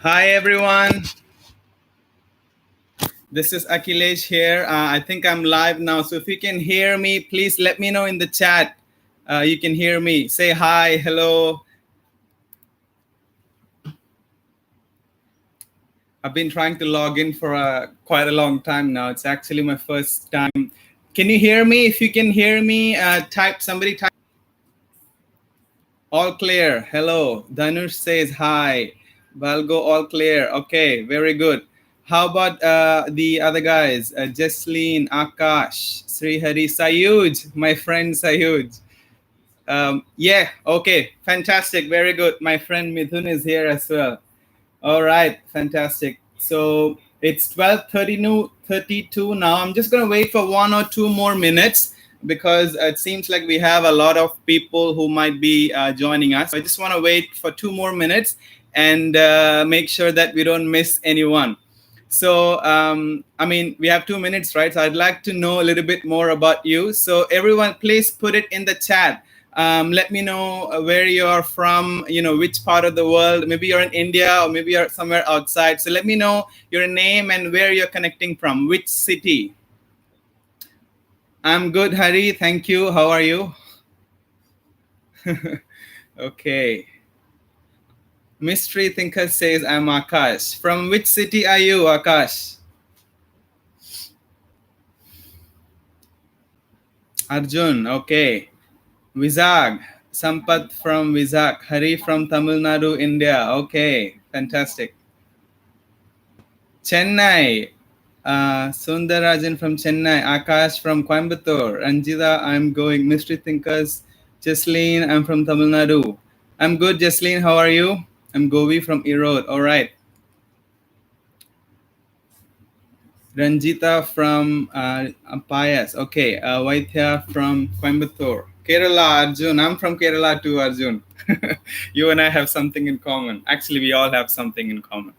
Hi everyone, this is Akilesh here. I think I'm live now, so if you can hear me, please let me know in the chat. You can hear me. Say hi, hello. I've been trying to log in for quite a long time now. It's actually my first time. Can you hear me? If you can hear me, somebody type. All clear. Hello. Dhanush says hi. Valgo, all clear. Okay, very good. How about the other guys? Jesleen, Akash, Srihari, Sayuj, my friend Sayuj. Yeah, okay, fantastic, very good. My friend Mithun is here as well. All right, fantastic. So it's 12:32 now. I'm just going to wait for 1 or 2 more minutes because it seems like we have a lot of people who might be joining us. So I just want to wait for 2 more minutes and make sure that we don't miss anyone. So, we have 2 minutes, right? So I'd like to know a little bit more about you. So everyone, please put it in the chat. Let me know where you're from, which part of the world. Maybe you're in India or maybe you're somewhere outside. So let me know your name and where you're connecting from, which city. I'm good, Hari. Thank you. How are you? Okay. Mystery Thinker says, I'm Akash. From which city are you, Akash? Arjun, okay. Vizag, Sampath from Vizag, Hari from Tamil Nadu, India. Okay, fantastic. Chennai, Sundarajan from Chennai, Akash from Coimbatore, Ranjita, I'm going. Mystery Thinkers, Jesleen, I'm from Tamil Nadu. I'm good, Jesleen, how are you? I'm Govi from Erode, all right. Ranjita from Payas, okay. Vaithya from Coimbatore. Kerala, Arjun. I'm from Kerala too, Arjun. You and I have something in common. Actually, we all have something in common.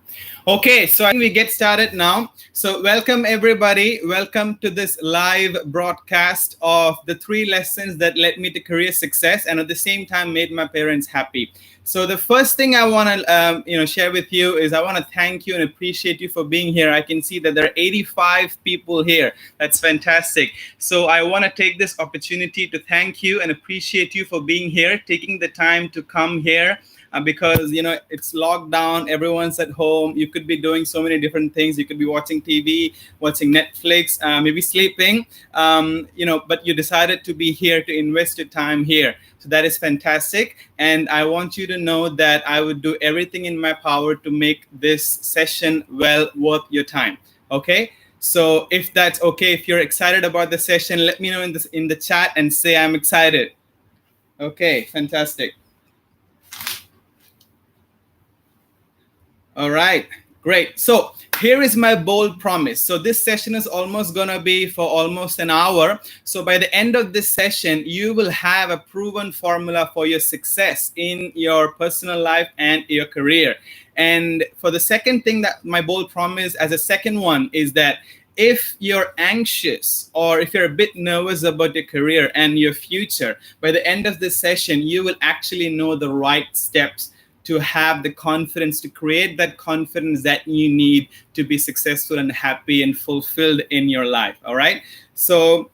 Okay, so I think we get started now. So welcome everybody. Welcome to this live broadcast of the 3 lessons that led me to career success and at the same time made my parents happy. So the first thing I want to share with you is I want to thank you and appreciate you for being here. I can see that there are 85 people here. That's fantastic. So I want to take this opportunity to thank you and appreciate you for being here, taking the time to come here. Because it's locked down, everyone's at home, you could be doing so many different things, you could be watching TV, watching Netflix, maybe sleeping, but you decided to be here, to invest your time here. So that is fantastic, and I want you to know that I would do everything in my power to make this session well worth your time. Okay, so if that's okay, if you're excited about the session, let me know in the chat and say I'm excited. Okay, fantastic. All right, great. So here is my bold promise. So this session is almost going to be for almost an hour. So by the end of this session, you will have a proven formula for your success in your personal life and your career. And for the second thing, that my bold promise as a second one is that if you're anxious or if you're a bit nervous about your career and your future, by the end of this session, you will actually know the right steps to have the confidence, to create that confidence that you need to be successful and happy and fulfilled in your life. All right. So,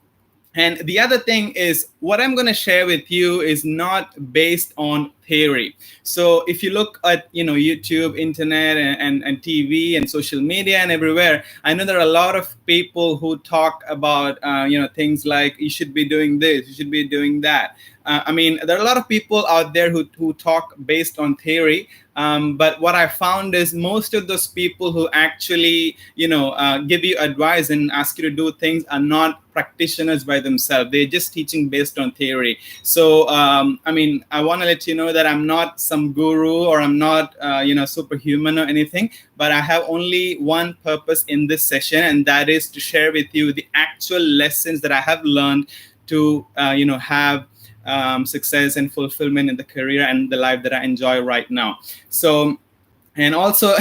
and the other thing is what I'm going to share with you is not based on theory. So if you look at YouTube, internet, and TV and social media and everywhere, I know there are a lot of people who talk about things like you should be doing this, you should be doing that. There are a lot of people out there who talk based on theory. But what I found is most of those people who actually, give you advice and ask you to do things are not practitioners by themselves. They're just teaching based on theory. So, I want to let you know that I'm not some guru or I'm not, superhuman or anything, but I have only one purpose in this session, and that is to share with you the actual lessons that I have learned to, have success and fulfillment in the career and the life that I enjoy right now. So And also,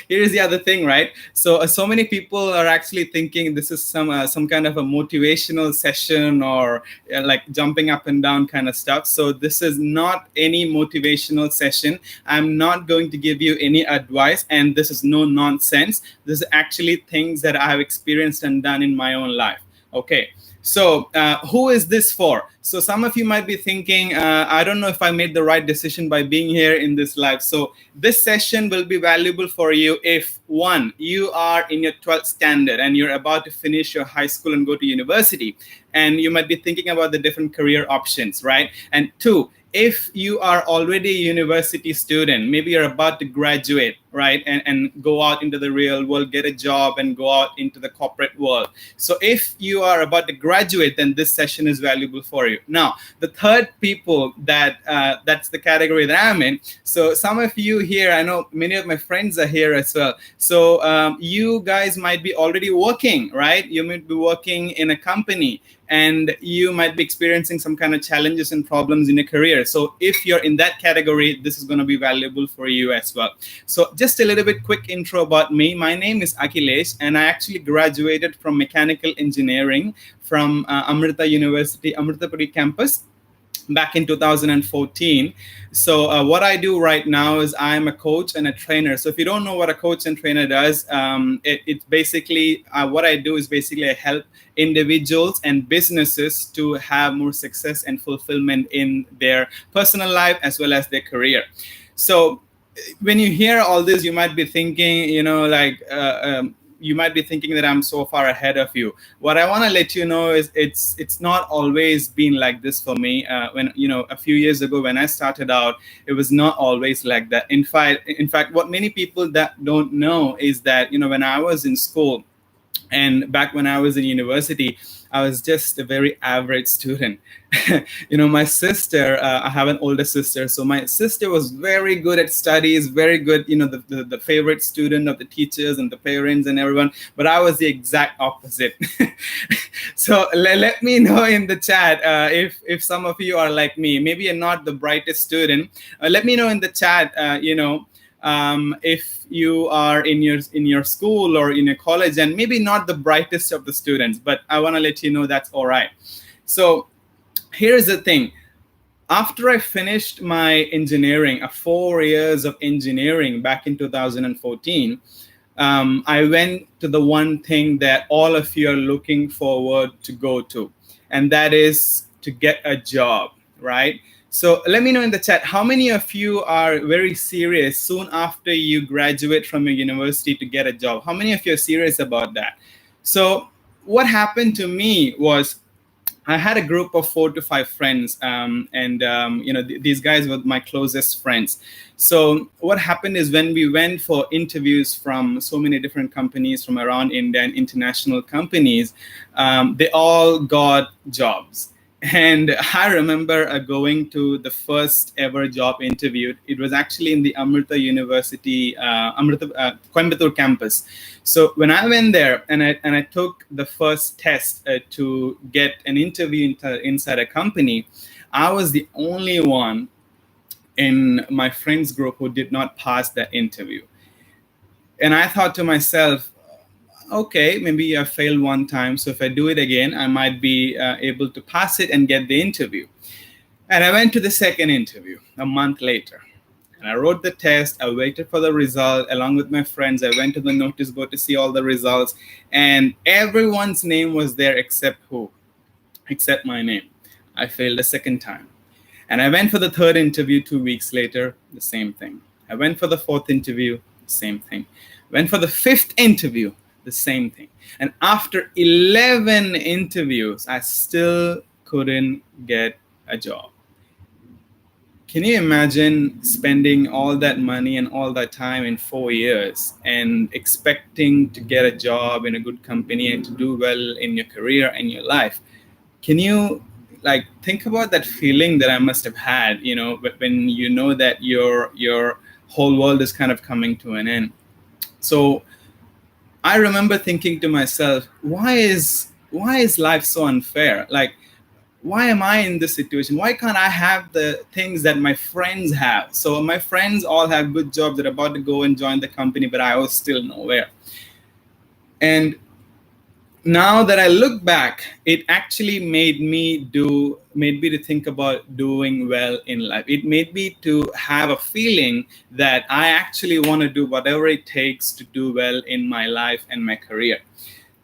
here's the other thing, right? So so many people are actually thinking this is some kind of a motivational session, or like jumping up and down kind of stuff. So this is not any motivational session. I'm not going to give you any advice, and this is no nonsense. This is actually things that I have experienced and done in my own life. Okay. So, who is this for? So, some of you might be thinking, I don't know if I made the right decision by being here in this live. So, this session will be valuable for you if, one, you are in your 12th standard and you're about to finish your high school and go to university, and you might be thinking about the different career options, right? And two, if you are already a university student, maybe you're about to graduate, right, and go out into the real world, get a job, and go out into the corporate world. So if you are about to graduate, then this session is valuable for you. Now, the third people that's the category that I'm in. So some of you here, I know many of my friends are here as well. So you guys might be already working, right? You might be working in a company, and you might be experiencing some kind of challenges and problems in your career. So if you're in that category, this is going to be valuable for you as well. So just a little bit quick intro about me. My name is Akilesh, and I actually graduated from mechanical engineering from Amrita University, Amritapuri campus, back in 2014. So what I do right now is I'm a coach and a trainer. So if you don't know what a coach and trainer does, it's basically what I do is basically I help individuals and businesses to have more success and fulfillment in their personal life as well as their career. So when you hear all this, you might be thinking, you might be thinking that I'm so far ahead of you. What I want to let you know is it's not always been like this for me. When a few years ago when I started out, it was not always like that. In fact, what many people that don't know is that when I was in school, and back when I was in university, I was just a very average student. My sister, I have an older sister. So my sister was very good at studies, very good, the favorite student of the teachers and the parents and everyone. But I was the exact opposite. So let me know in the chat if some of you are like me. Maybe you're not the brightest student. Let me know in the chat, if you are in your school or in a college and maybe not the brightest of the students, but I want to let you know that's all right. So here's the thing. After I finished my engineering, 4 years of engineering back in 2014, I went to the one thing that all of you are looking forward to go to, and that is to get a job, right? So let me know in the chat, how many of you are very serious soon after you graduate from your university to get a job? How many of you are serious about that? So what happened to me was I had a group of 4 to 5 friends, these guys were my closest friends. So what happened is when we went for interviews from so many different companies from around India and international companies, they all got jobs. And I remember going to the first ever job interview. It was actually in the Amrita University, Coimbatore campus. So when I went there and I took the first test to get an interview inside a company, I was the only one in my friends group who did not pass that interview. And I thought to myself, okay, maybe I failed one time. So if I do it again, I might be able to pass it and get the interview. And I went to the second interview a month later. And I wrote the test. I waited for the result. Along with my friends, I went to the notice board to see all the results. And everyone's name was there except who? Except my name. I failed a second time. And I went for the third interview 2 weeks later, the same thing. I went for the fourth interview, the same thing. Went for the fifth interview, the same thing. And after 11 interviews, I still couldn't get a job. Can you imagine spending all that money and all that time in 4 years and expecting to get a job in a good company and to do well in your career and your life? Can you think about that feeling that I must have had, when you know that your whole world is kind of coming to an end? So I remember thinking to myself, why is life so unfair? why am I in this situation? Why can't I have the things that my friends have? So my friends all have good jobs. They're about to go and join the company, but I was still nowhere. And now that I look back, it actually made me to think about doing well in life. It made me to have a feeling that I actually want to do whatever it takes to do well in my life and my career.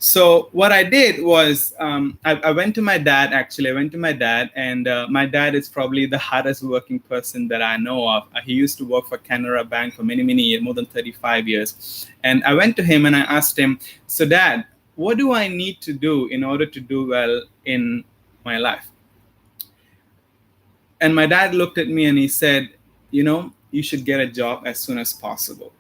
So what I did was I went to my dad. Actually, I went to my dad, and my dad is probably the hardest working person that I know of. He used to work for Canara Bank for many, many years, more than 35 years. And I went to him and I asked him, so Dad, what do I need to do in order to do well in my life? And my dad looked at me and he said, you should get a job as soon as possible.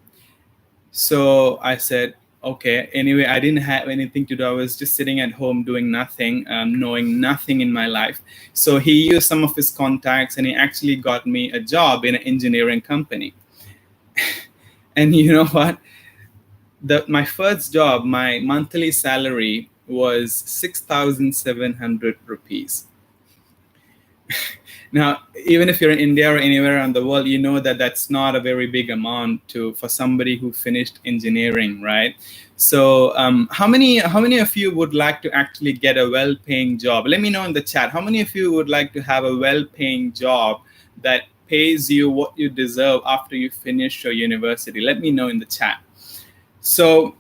So I said, okay. Anyway, I didn't have anything to do. I was just sitting at home doing nothing, knowing nothing in my life. So he used some of his contacts and he actually got me a job in an engineering company. And you know what? My first job, my monthly salary was 6,700 rupees. Now, even if you're in India or anywhere around the world, you know that that's not a very big amount for somebody who finished engineering, right? So how many of you would like to actually get a well-paying job? Let me know in the chat. How many of you would like to have a well-paying job that pays you what you deserve after you finish your university? Let me know in the chat. So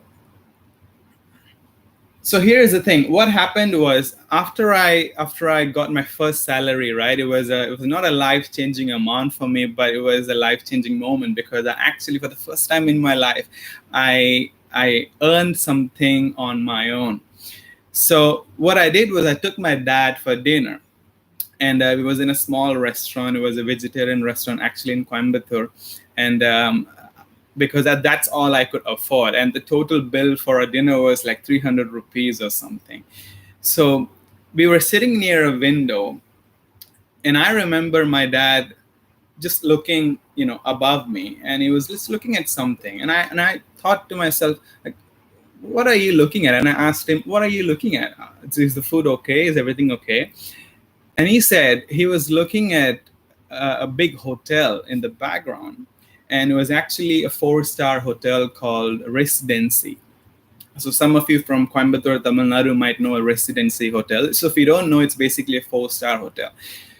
here's the thing. What happened was after I got my first salary, right? It was not a life-changing amount for me, but it was a life-changing moment because I actually, for the first time in my life, I earned something on my own. So what I did was I took my dad for dinner, and it was in a small restaurant. It was a vegetarian restaurant, actually in Coimbatore, and because that's all I could afford. And the total bill for a dinner was like 300 rupees or something. So we were sitting near a window, and I remember my dad just looking, above me, and he was just looking at something. And I thought to myself, like, what are you looking at? And I asked him, what are you looking at? Is the food okay? Is everything okay? And he said he was looking at a big hotel in the background. And it was actually a 4-star hotel called Residency. So some of you from Coimbatore, Tamil Nadu might know a Residency hotel. So if you don't know, it's basically a 4-star hotel.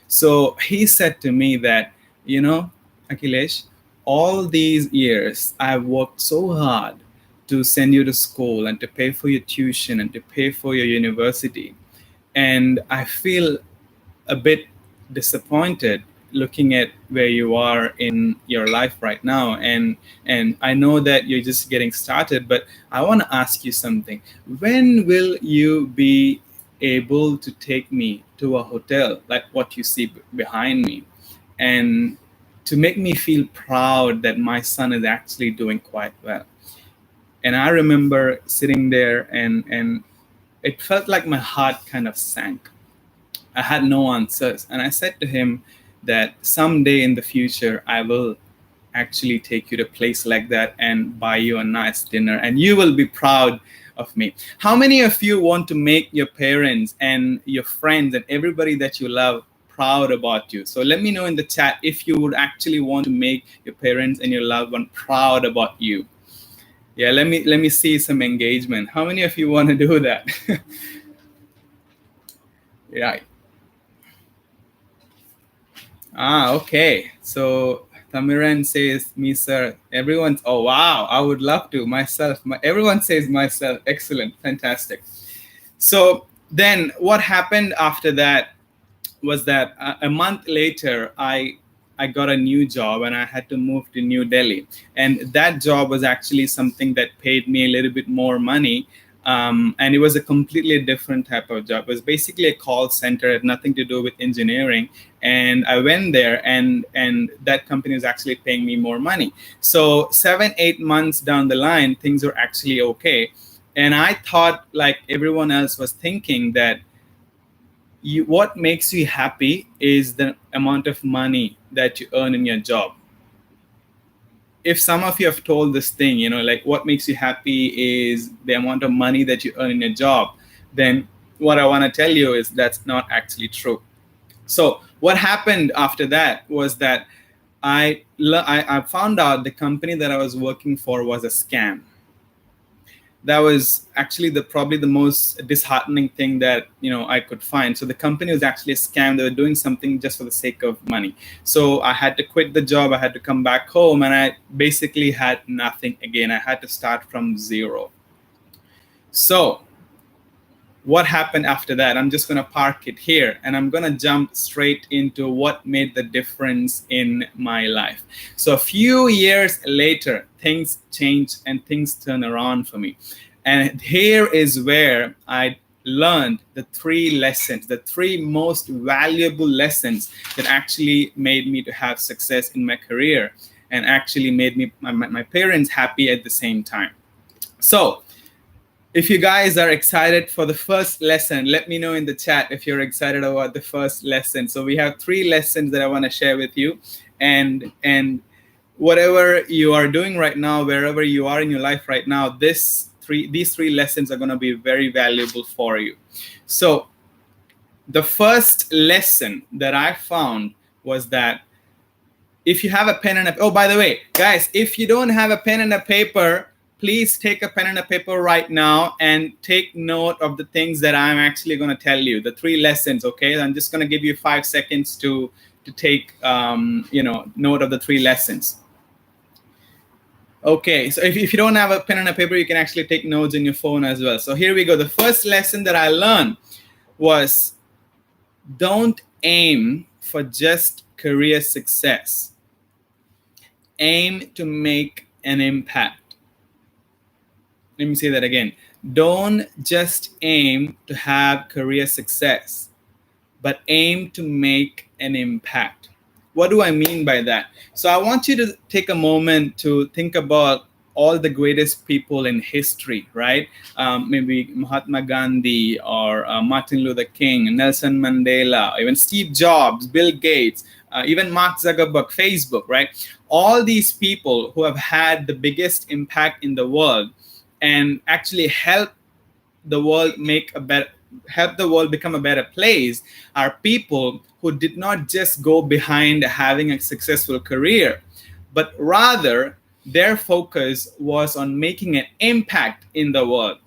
So he said to me that, Akilesh, all these years I've worked so hard to send you to school and to pay for your tuition and to pay for your university. And I feel a bit disappointed looking at where you are in your life right now, and I know that you're just getting started, but I want to ask you something. When will you be able to take me to a hotel like what you see behind me, and to make me feel proud that my son is actually doing quite well? And I remember sitting there, and it felt like my heart kind of sank. I had no answers, and I said to him that someday in the future, I will actually take you to a place like that and buy you a nice dinner, and you will be proud of me. How many of you want to make your parents and your friends and everybody that you love proud about you? So let me know in the chat if you would actually want to make your parents and your loved one proud about you. Yeah, let me see some engagement. How many of you want to do that? Yeah. Okay. So Tamiran says, me, sir. Everyone's, oh, wow. I would love to. Myself. Everyone says myself. Excellent. Fantastic. So then what happened after that was that a month later, I got a new job and I had to move to New Delhi. And that job was actually something that paid me a little bit more money. And it was a completely different type of job. It was basically a call center. It had nothing to do with engineering. And I went there, and that company was actually paying me more money. So 7-8 months down the line, things were actually okay. And I thought, like everyone else was thinking, that what makes you happy is the amount of money that you earn in your job. If some of you have told this thing, like what makes you happy is the amount of money that you earn in your job, then what I want to tell you is that's not actually true. So what happened after that was that I found out the company that I was working for was a scam. That was actually probably the most disheartening thing that I could find. So the company was actually a scam. They were doing something just for the sake of money. So I had to quit the job. I had to come back home, and I basically had nothing again. I had to start from zero. So what happened after that? I'm just going to park it here, and I'm going to jump straight into what made the difference in my life. So a few years later, things changed and things turned around for me. And here is where I learned the three lessons, the three most valuable lessons that actually made me to have success in my career and actually made me my parents happy at the same time. So if you guys are excited for the first lesson, let me know in the chat if you're excited about the first lesson. So we have three lessons that I want to share with you. And whatever you are doing right now, wherever you are in your life right now, these three lessons are going to be very valuable for you. So the first lesson that I found was that if you have a pen and oh, by the way, guys, if you don't have a pen and a paper, please take a pen and a paper right now and take note of the things that I'm actually going to tell you, the three lessons, okay? I'm just going to give you 5 seconds to take note of the three lessons. Okay, so if you don't have a pen and a paper, you can actually take notes in your phone as well. So here we go. The first lesson that I learned was don't aim for just career success. Aim to make an impact. Let me say that again. Don't just aim to have career success, but aim to make an impact. What do I mean by that? So I want you to take a moment to think about all the greatest people in history, right? Maybe Mahatma Gandhi or Martin Luther King, Nelson Mandela, even Steve Jobs, Bill Gates, even Mark Zuckerberg, Facebook, right? All these people who have had the biggest impact in the world and actually help the world become a better place are people who did not just go behind having a successful career, but rather their focus was on making an impact in the world.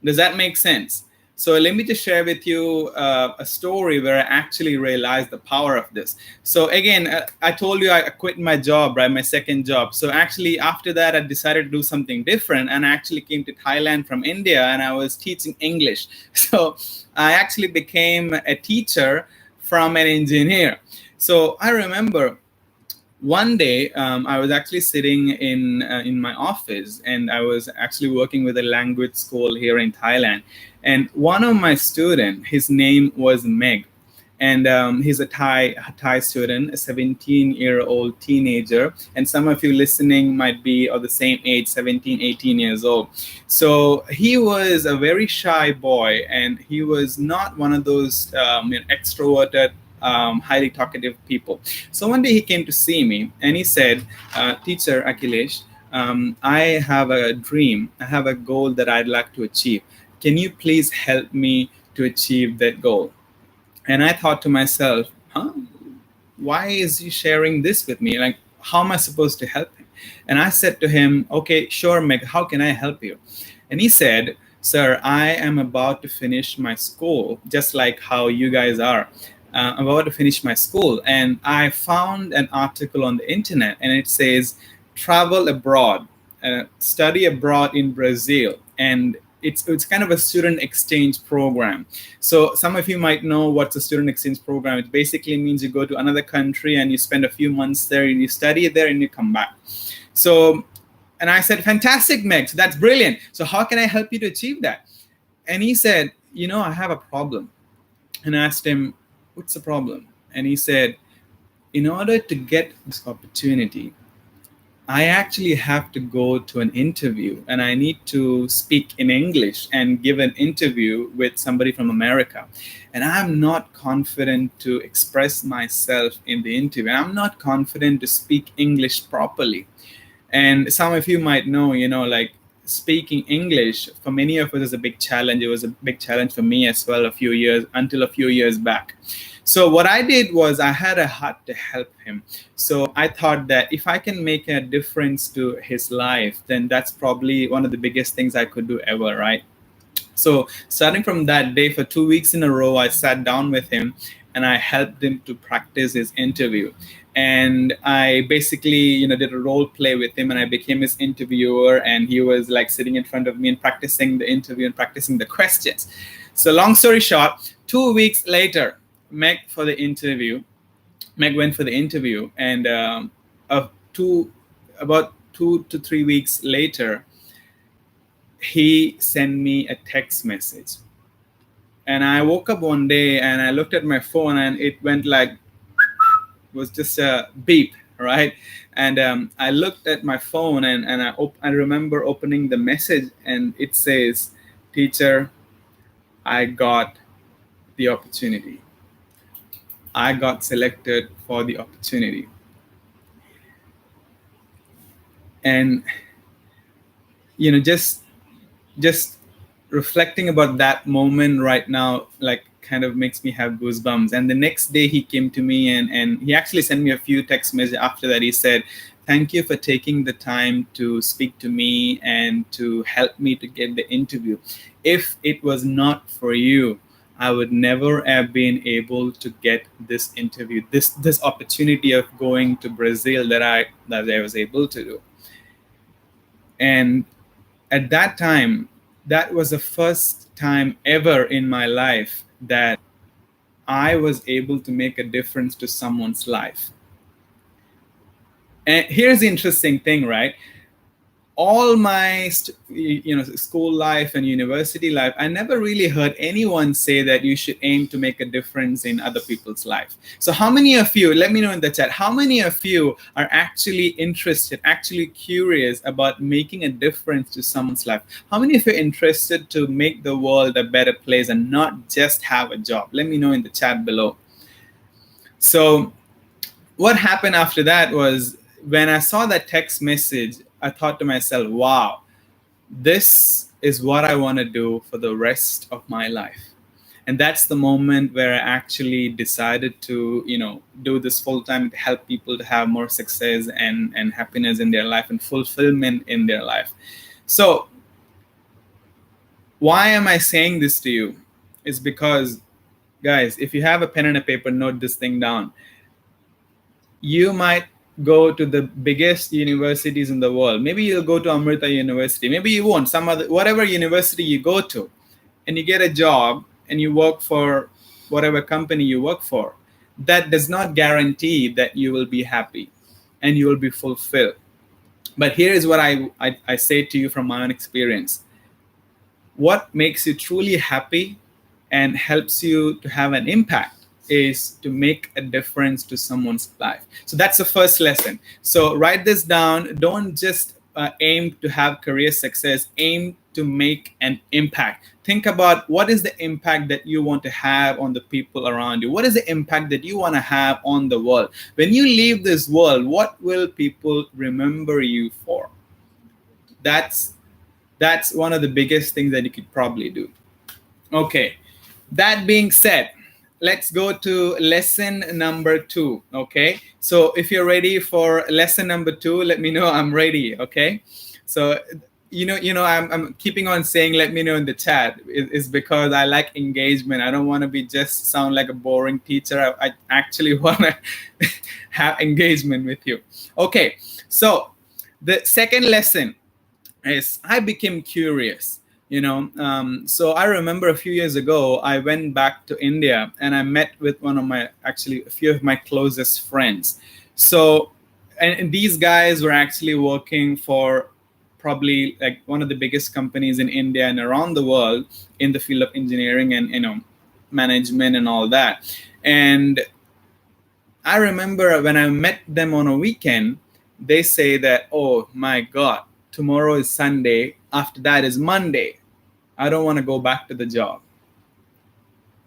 Does that make sense? So let me just share with you a story where I actually realized the power of this. So again, I told you I quit my job, right? My second job. So actually after that, I decided to do something different. And I actually came to Thailand from India and I was teaching English. So I actually became a teacher from an engineer. So I remember one day I was actually sitting in my office and I was actually working with a language school here in Thailand. And one of my students, his name was Meg. And he's a Thai student, a 17-year-old teenager. And some of you listening might be of the same age, 17, 18 years old. So he was a very shy boy and he was not one of those extroverted, highly talkative people. So one day he came to see me and he said, Teacher Akilesh, I have a dream. I have a goal that I'd like to achieve. Can you please help me to achieve that goal? And I thought to myself, why is he sharing this with me? Like, how am I supposed to help him? And I said to him, okay, sure, Meg, how can I help you? And he said, sir, I am about to finish my school, just like how you guys are. I'm about to finish my school. And I found an article on the internet and it says, travel abroad, study abroad in Brazil. And it's kind of a student exchange program. So some of you might know what's a student exchange program. It basically means you go to another country and you spend a few months there and you study there and you come back. So, and I said, fantastic, Meg, so that's brilliant. So how can I help you to achieve that? And he said, I have a problem. And I asked him, what's the problem? And he said, in order to get this opportunity, I actually have to go to an interview and I need to speak in English and give an interview with somebody from America. And I'm not confident to express myself in the interview. I'm not confident to speak English properly. And some of you might know, like speaking English for many of us is a big challenge. It was a big challenge for me as well until a few years back. So what I did was I had a heart to help him. So I thought that if I can make a difference to his life, then that's probably one of the biggest things I could do ever, right? So starting from that day, for 2 weeks in a row, I sat down with him and I helped him to practice his interview. And I basically, did a role play with him, and I became his interviewer, and he was like sitting in front of me and practicing the interview and practicing the questions. So long story short, 2 weeks later, Meg went for the interview, and about 2 to 3 weeks later, he sent me a text message. And I woke up one day and I looked at my phone, and it went like, it was just a beep, right? And I looked at my phone, and I remember opening the message, and it says, "Teacher, I got the opportunity. I got selected for the opportunity." And just reflecting about that moment right now, like, kind of makes me have goosebumps. And the next day he came to me, and he actually sent me a few text messages after that. He said, "Thank you for taking the time to speak to me and to help me to get the interview. If it was not for you, I would never have been able to get this interview, this opportunity of going to Brazil that I was able to do." And at that time, that was the first time ever in my life that I was able to make a difference to someone's life. And here's the interesting thing, right? All my school life and university life, I never really heard anyone say that you should aim to make a difference in other people's life. So how many of you, let me know in the chat, how many of you are actually interested, actually curious about making a difference to someone's life? How many of you are interested to make the world a better place and not just have a job? Let me know in the chat below. So what happened after that was, when I saw that text message, I thought to myself, wow, this is what I want to do for the rest of my life. And that's the moment where I actually decided to, do this full time to help people to have more success and happiness in their life and fulfillment in their life. So why am I saying this to you? It's because, guys, if you have a pen and a paper, note this thing down. You might go to the biggest universities in the world. Maybe you'll go to Amrita University. Maybe you won't. Whatever university you go to, and you get a job and you work for whatever company you work for, that does not guarantee that you will be happy and you will be fulfilled. But here is what I say to you from my own experience. What makes you truly happy and helps you to have an impact is to make a difference to someone's life. So that's the first lesson. So write this down. Don't just aim to have career success. Aim to make an impact. Think about, what is the impact that you want to have on the people around you? What is the impact that you want to have on the world? When you leave this world, what will people remember you for? That's one of the biggest things that you could probably do. Okay, that being said, let's go to lesson number 2. Okay, so if you're ready for lesson number 2, let me know. I'm ready. Okay, so I'm keeping on saying let me know in the chat is because I like engagement. I don't want to be just sound like a boring teacher. I actually want to have engagement with you. Okay, so the second lesson is I became curious. So I remember a few years ago, I went back to India and I met with a few of my closest friends. So, and these guys were actually working for probably like one of the biggest companies in India and around the world in the field of engineering and, management and all that. And I remember when I met them on a weekend, they say that, oh my God, tomorrow is Sunday. After that is Monday. I don't want to go back to the job.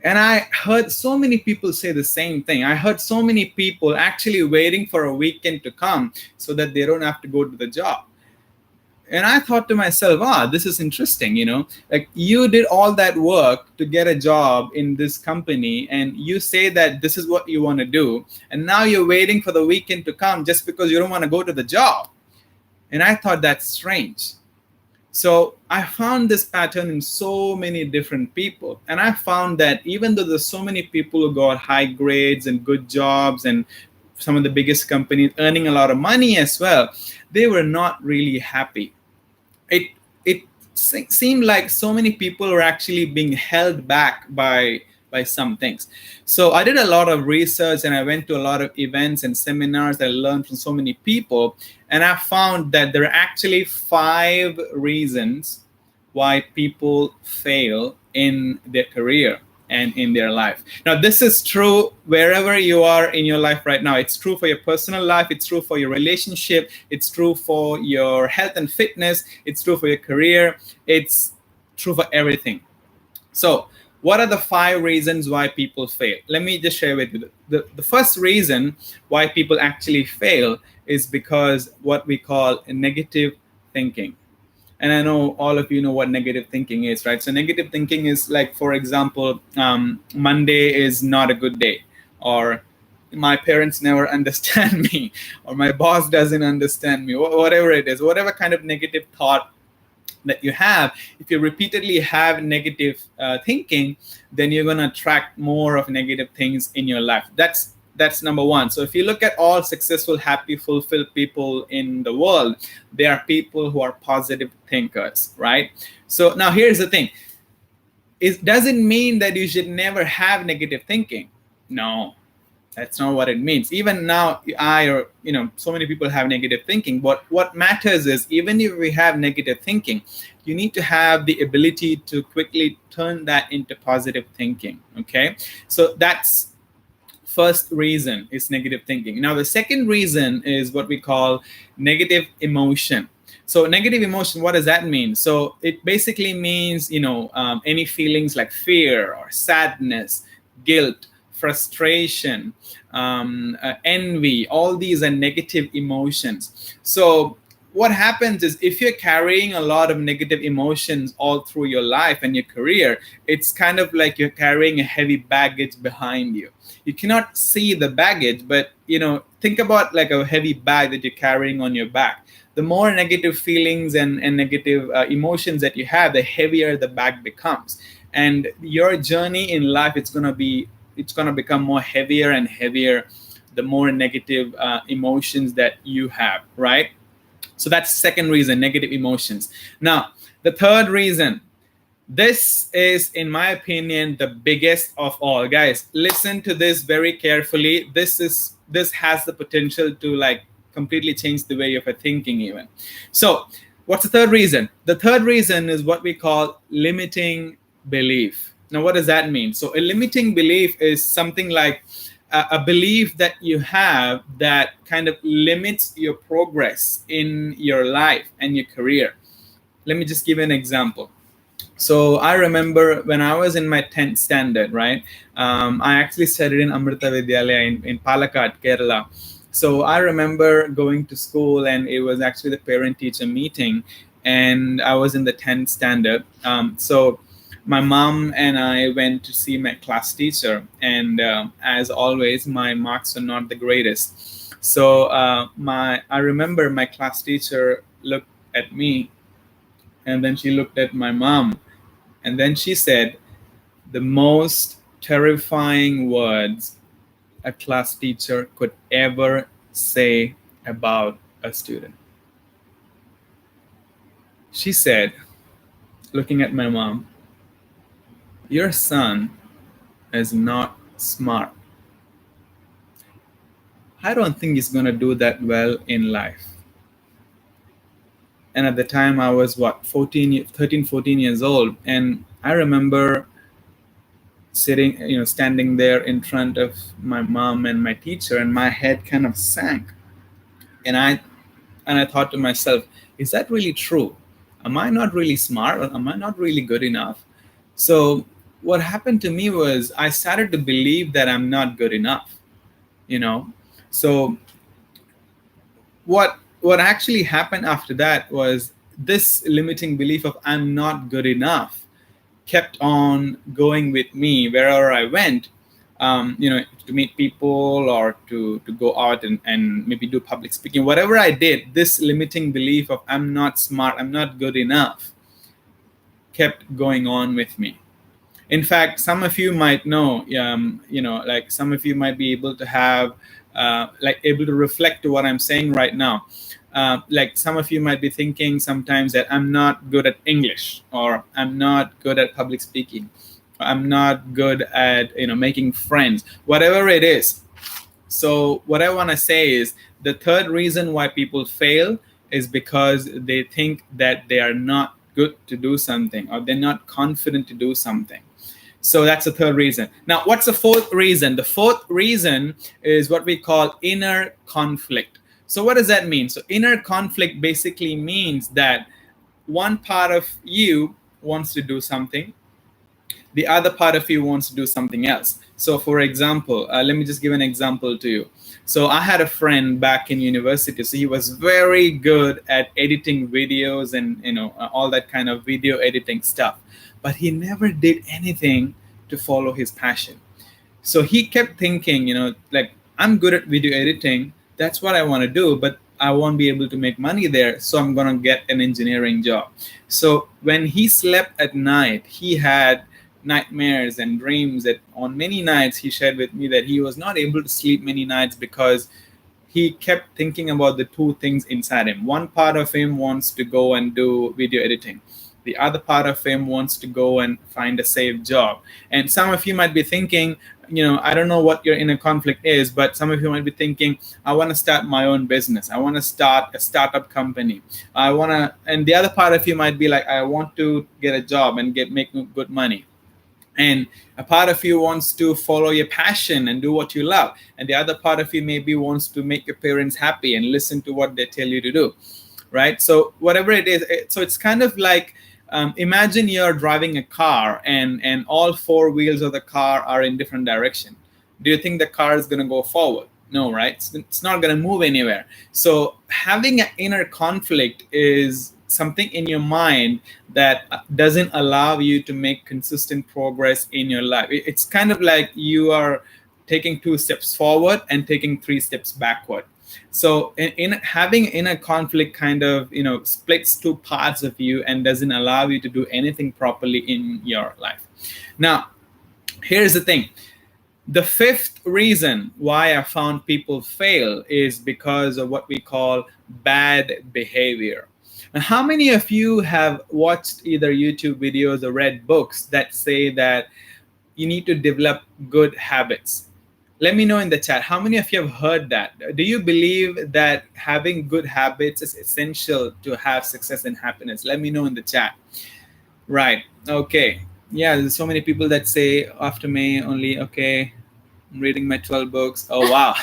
And I heard so many people say the same thing. I heard so many people actually waiting for a weekend to come so that they don't have to go to the job. And I thought to myself, this is interesting, like you did all that work to get a job in this company, and you say that this is what you want to do, and now you're waiting for the weekend to come just because you don't want to go to the job. And I thought that's strange. So I found this pattern in so many different people. And I found that even though there's so many people who got high grades and good jobs and some of the biggest companies earning a lot of money as well, they were not really happy. It seemed like so many people were actually being held back by some things. So I did a lot of research, and I went to a lot of events and seminars. I learned from so many people, and I found that there are actually 5 reasons why people fail in their career and in their life. Now, this is true wherever you are in your life right now. It's true for your personal life. It's true for your relationship. It's true for your health and fitness. It's true for your career. It's true for everything. So what are the 5 reasons why people fail? Let me just share with you. The first reason why people actually fail is because what we call negative thinking. And I know all of you know what negative thinking is, right? So negative thinking is like, for example, Monday is not a good day, or my parents never understand me, or my boss doesn't understand me, whatever it is, whatever kind of negative thought that you have. If you repeatedly have negative thinking, then you're going to attract more of negative things in your life. That's number one. So if you look at all successful, happy, fulfilled people in the world, they are people who are positive thinkers, right? So now here's the thing. It doesn't mean that you should never have negative thinking. No, that's not what it means. Even now, so many people have negative thinking. But what matters is, even if we have negative thinking, you need to have the ability to quickly turn that into positive thinking, okay? So that's first reason, is negative thinking. Now, the second reason is what we call negative emotion. So negative emotion, what does that mean? So it basically means, any feelings like fear or sadness, guilt, frustration, envy, all these are negative emotions. So what happens is, if you're carrying a lot of negative emotions all through your life and your career, it's kind of like you're carrying a heavy baggage behind you. You cannot see the baggage, but think about like a heavy bag that you're carrying on your back. The more negative feelings and negative emotions that you have, the heavier the bag becomes. And your journey in life, it's going to become more heavier and heavier the more negative emotions that you have, right? So that's the second reason, negative emotions. Now, the third reason, this is, in my opinion, the biggest of all. Guys, listen to this very carefully. This has the potential to like completely change the way of a thinking even. So what's the third reason? The third reason is what we call limiting belief. Now, what does that mean? So a limiting belief is something like a belief that you have that kind of limits your progress in your life and your career. Let me just give you an example. So I remember when I was in my 10th standard, right? I actually studied in Amrita Vidyalaya in Palakkad, Kerala. So I remember going to school, and it was actually the parent-teacher meeting, and I was in the 10th standard. So my mom and I went to see my class teacher, and as always, my marks are not the greatest. So I remember my class teacher looked at me, and then she looked at my mom, and then she said the most terrifying words a class teacher could ever say about a student. She said, looking at my mom, "Your son is not smart. I don't think he's going to do that well in life." And at the time I was 13, 14 years old. And I remember standing there in front of my mom and my teacher, and my head kind of sank. And I thought to myself, is that really true? Am I not really smart? Or am I not really good enough? So what happened to me was I started to believe that I'm not good enough, So what actually happened after that was this limiting belief of I'm not good enough kept on going with me wherever I went, to meet people or to go out and maybe do public speaking. Whatever I did, this limiting belief of I'm not smart, I'm not good enough kept going on with me. In fact, some of you might know, like some of you might be able to have, able to reflect to what I'm saying right now. Like some of you might be thinking sometimes that I'm not good at English, or I'm not good at public speaking, or I'm not good at making friends, whatever it is. So what I want to say is the third reason why people fail is because they think that they are not good to do something, or they're not confident to do something. So that's the third reason. Now, what's the fourth reason? The fourth reason is what we call inner conflict. So what does that mean? So inner conflict basically means that one part of you wants to do something, the other part of you wants to do something else. So for example, let me just give an example to you. So I had a friend back in university. So he was very good at editing videos and all that kind of video editing stuff, but he never did anything to follow his passion. So he kept thinking, like, I'm good at video editing, that's what I want to do, but I won't be able to make money there, so I'm going to get an engineering job. So when he slept at night, he had nightmares and dreams that on many nights he shared with me that he was not able to sleep many nights because he kept thinking about the two things inside him. One part of him wants to go and do video editing. The other part of him wants to go and find a safe job. And some of you might be thinking, I don't know what your inner conflict is, but some of you might be thinking, I want to start my own business. I want to start a startup company. And the other part of you might be like, I want to get a job and make good money. And a part of you wants to follow your passion and do what you love. And the other part of you maybe wants to make your parents happy and listen to what they tell you to do, right? So whatever it is, so it's kind of like, imagine you're driving a car and all four wheels of the car are in different direction. Do you think the car is going to go forward? No, right? It's not going to move anywhere. So having an inner conflict is something in your mind that doesn't allow you to make consistent progress in your life. It's kind of like you are taking 2 steps forward and taking 3 steps backward. So in having inner conflict kind of splits 2 parts of you and doesn't allow you to do anything properly in your life. Now, here's the thing. The fifth reason why I found people fail is because of what we call bad behavior. And how many of you have watched either YouTube videos or read books that say that you need to develop good habits? Let me know in the chat. How many of you have heard that? Do you believe that having good habits is essential to have success and happiness? Let me know in the chat. Right. Okay. Yeah, there's so many people that say after May only, okay, I'm reading my 12 books. Oh, wow.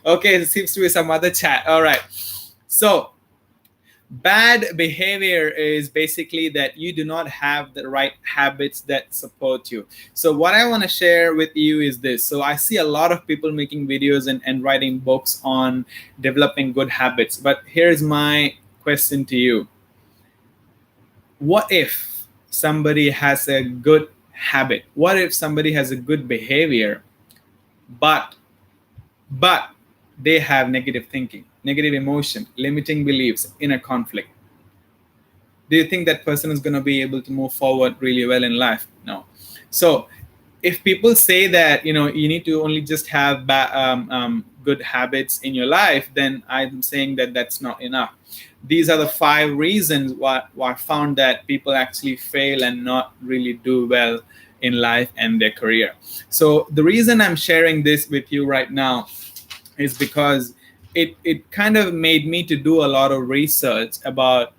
Okay, there seems to be some other chat. All right. So bad behavior is basically that you do not have the right habits that support you. So what I want to share with you is this. So I see a lot of people making videos and writing books on developing good habits. But here's my question to you. What if somebody has a good habit? What if somebody has a good behavior, but they have negative thinking, negative emotion, limiting beliefs, inner conflict? Do you think that person is going to be able to move forward really well in life? No. So if people say that you need to only just have good habits in your life, then I'm saying that that's not enough. These are the 5 reasons why I found that people actually fail and not really do well in life and their career. So the reason I'm sharing this with you right now is because it kind of made me to do a lot of research about.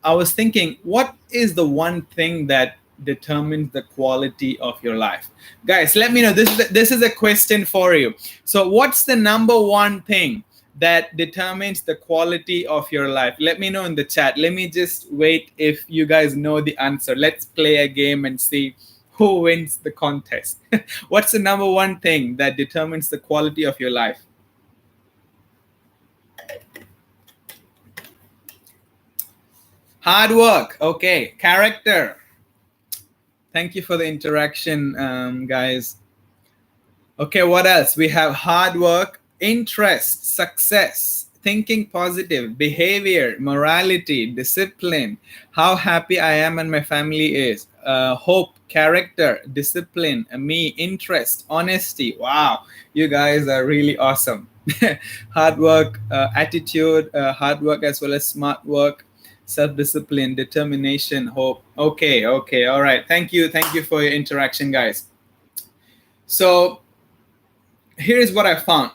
I was thinking, what is the one thing that determines the quality of your life? Guys, let me know. This is a question for you. So what's the number one thing that determines the quality of your life? Let me know in the chat. Let me just wait if you guys know the answer. Let's play a game and see who wins the contest. What's the number one thing that determines the quality of your life? Hard work. Okay. Character. Thank you for the interaction, guys. Okay, what else? We have hard work, interest, success, thinking positive, behavior, morality, discipline, how happy I am and my family is, hope, character, discipline, me, interest, honesty. Wow, you guys are really awesome. Hard work, attitude, hard work as well as smart work, self-discipline, determination, hope. Okay, okay, all right. Thank you for your interaction, guys. So here's what I found.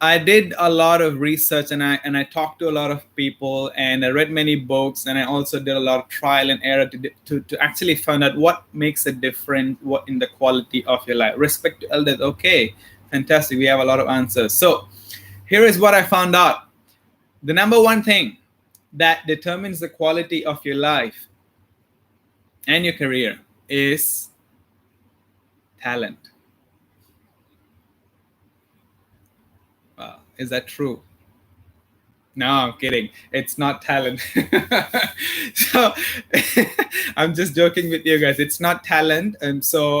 I did a lot of research, and I talked to a lot of people, and I read many books, and I also did a lot of trial and error to actually find out what makes a difference what in the quality of your life. Respect to elders. Okay, fantastic. We have a lot of answers. So here is what I found out. The number one thing that determines the quality of your life and your career is talent. Wow, is that true? No, I'm kidding. It's not talent. So I'm just joking with you guys. It's not talent. And so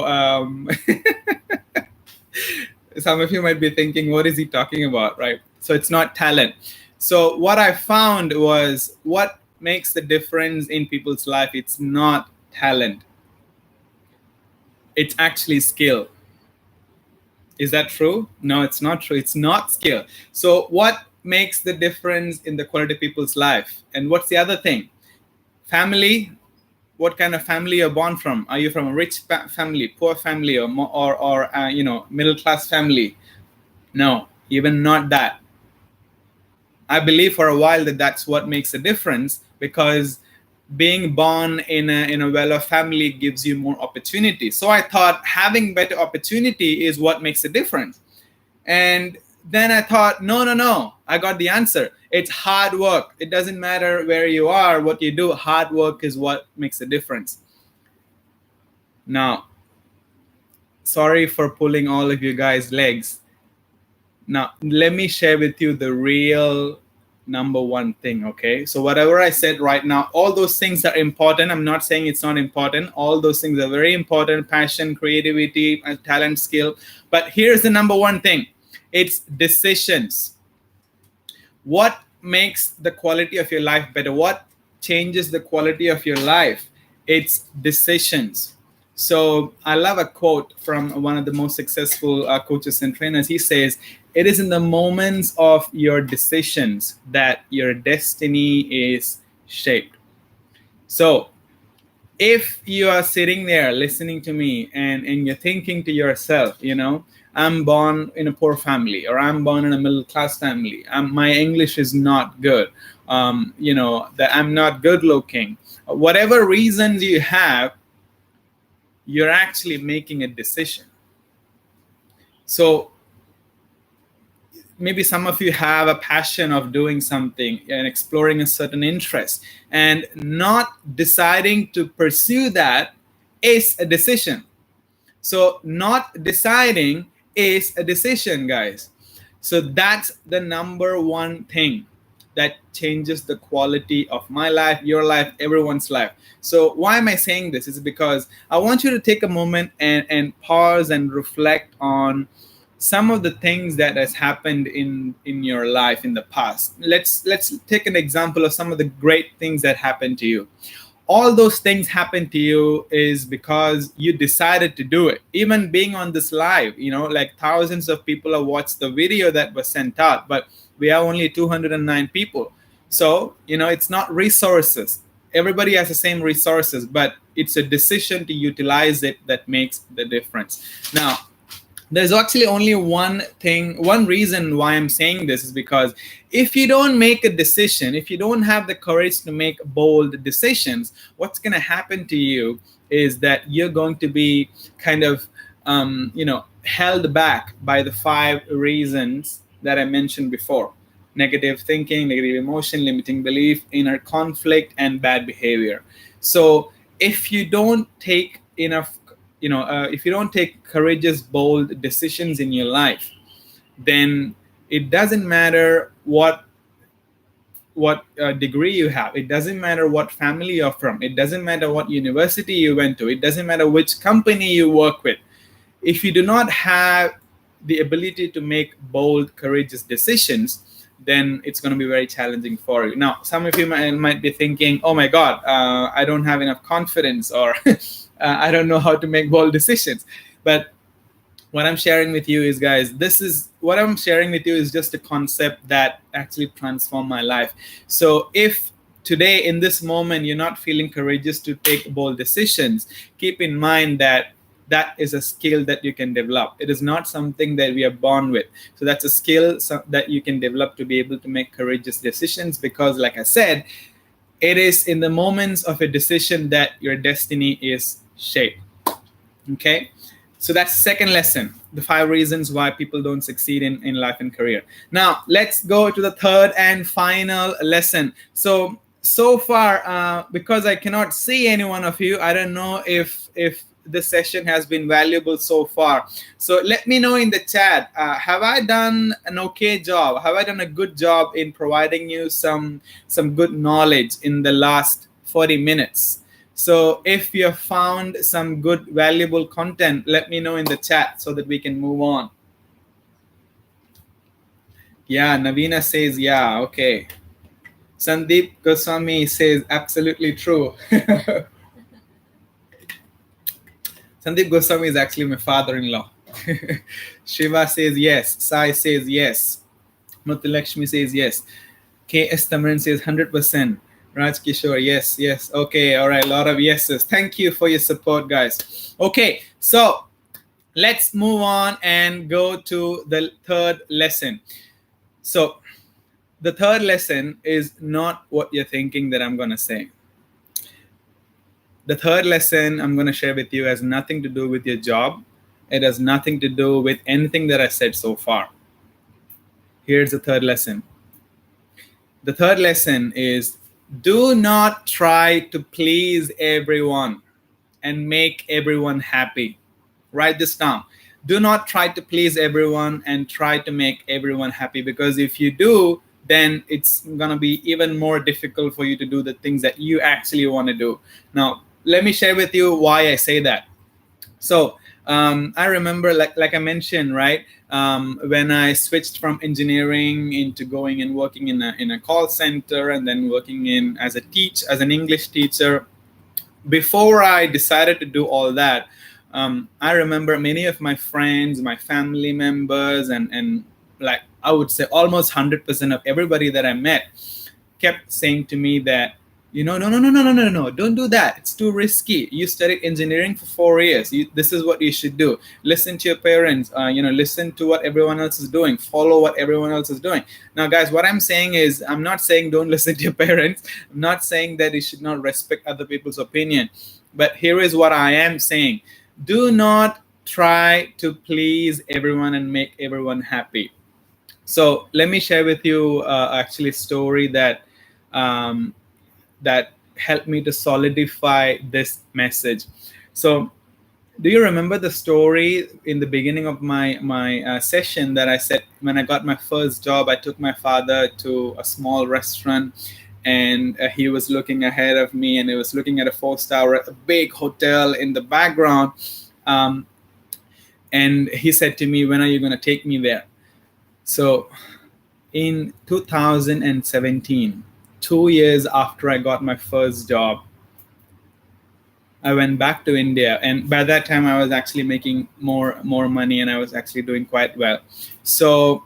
some of you might be thinking, what is he talking about, right? So it's not talent. So what I found was what makes the difference in people's life, it's not talent. It's actually skill. Is that true? No, it's not true. It's not skill. So what makes the difference in the quality of people's life? And what's the other thing? Family. What kind of family you're born from? Are you from a rich family, poor family, or middle class family? No, even not that. I believe for a while that that's what makes a difference, because being born in a well-off family gives you more opportunity. So I thought having better opportunity is what makes a difference. And then I thought, no. I got the answer. It's hard work. It doesn't matter where you are, what you do. Hard work is what makes a difference. Now, sorry for pulling all of you guys' legs. Now, let me share with you the real number one thing, okay? So whatever I said right now, all those things are important. I'm not saying it's not important. All those things are very important: passion, creativity, talent, skill. But here's the number one thing. It's decisions. What makes the quality of your life better? What changes the quality of your life? It's decisions. So I love a quote from one of the most successful coaches and trainers. He says, it is in the moments of your decisions that your destiny is shaped. So if you are sitting there listening to me and you're thinking to yourself, I'm born in a poor family, or I'm born in a middle class family, my English is not good, that I'm not good looking, whatever reasons you have, you're actually making a decision. So maybe some of you have a passion of doing something and exploring a certain interest, and not deciding to pursue that is a decision. So not deciding is a decision, guys. So that's the number one thing that changes the quality of my life, your life, everyone's life. So why am I saying this? Is because I want you to take a moment and pause and reflect on some of the things that has happened in your life in the past. Let's take an example of some of the great things that happened to you. All those things happened to you is because you decided to do it. Even being on this live, like thousands of people have watched the video that was sent out, but we have only 209 people. So, it's not resources. Everybody has the same resources, but it's a decision to utilize it that makes the difference. Now, there's actually only one reason why I'm saying this is because if you don't make a decision, if you don't have the courage to make bold decisions, what's going to happen to you is that you're going to be kind of, held back by the 5 reasons that I mentioned before: negative thinking, negative emotion, limiting belief, inner conflict, and bad behavior. So if you don't take enough if you don't take courageous, bold decisions in your life, then it doesn't matter what what degree you have. It doesn't matter what family you're from. It doesn't matter what university you went to. It doesn't matter which company you work with. If you do not have the ability to make bold, courageous decisions, then it's going to be very challenging for you. Now, some of you might be thinking, oh my God, I don't have enough confidence, or I don't know how to make bold decisions. But what I'm sharing with you is, guys, what I'm sharing with you is just a concept that actually transformed my life. So if today, in this moment, you're not feeling courageous to take bold decisions, keep in mind that that is a skill that you can develop. It is not something that we are born with. So that's a skill that you can develop to be able to make courageous decisions, because like I said, it is in the moments of a decision that your destiny is shaped. Okay? So that's the second lesson, the 5 reasons why people don't succeed in life and career. Now, let's go to the third and final lesson. So far, because I cannot see any one of you, I don't know if this session has been valuable so far. So let me know in the chat, have I done an okay job? Have I done a good job in providing you some good knowledge in the last 40 minutes? So if you have found some good, valuable content, let me know in the chat so that we can move on. Yeah, Navina says, yeah, okay. Sandeep Goswami says, absolutely true. Sandeep Goswami is actually my father-in-law. Shiva says yes. Sai says yes. Muthulakshmi says yes. K.S. Tamaran says 100%. Raj Kishore, yes. Okay, all right, a lot of yeses. Thank you for your support, guys. Okay, so let's move on and go to the third lesson. So the third lesson is not what you're thinking that I'm going to say. The third lesson I'm going to share with you has nothing to do with your job. It has nothing to do with anything that I said so far. Here's the third lesson. The third lesson is, do not try to please everyone and make everyone happy. Write this down. Do not try to please everyone and try to make everyone happy, because if you do, then it's going to be even more difficult for you to do the things that you actually want to do. Now, let me share with you why I say that. So I remember, like I mentioned, right, when I switched from engineering into going and working in a call center, and then working as an English teacher. Before I decided to do all that, I remember many of my friends, my family members, and like I would say almost 100% of everybody that I met kept saying to me that, no, don't do that. It's too risky. You studied engineering for 4 years. This is what you should do. Listen to your parents. Listen to what everyone else is doing. Follow what everyone else is doing. Now, guys, what I'm saying is, I'm not saying don't listen to your parents. I'm not saying that you should not respect other people's opinion. But here is what I am saying. Do not try to please everyone and make everyone happy. So let me share with you actually a story that helped me to solidify this message. So do you remember the story in the beginning of my session that I said, when I got my first job, I took my father to a small restaurant, and he was looking ahead of me, and he was looking at a 4-star, a big hotel in the background. And he said to me, when are you going to take me there? So in 2017, 2 years after I got my first job, I went back to India, and by that time I was actually making more money, and I was actually doing quite well. So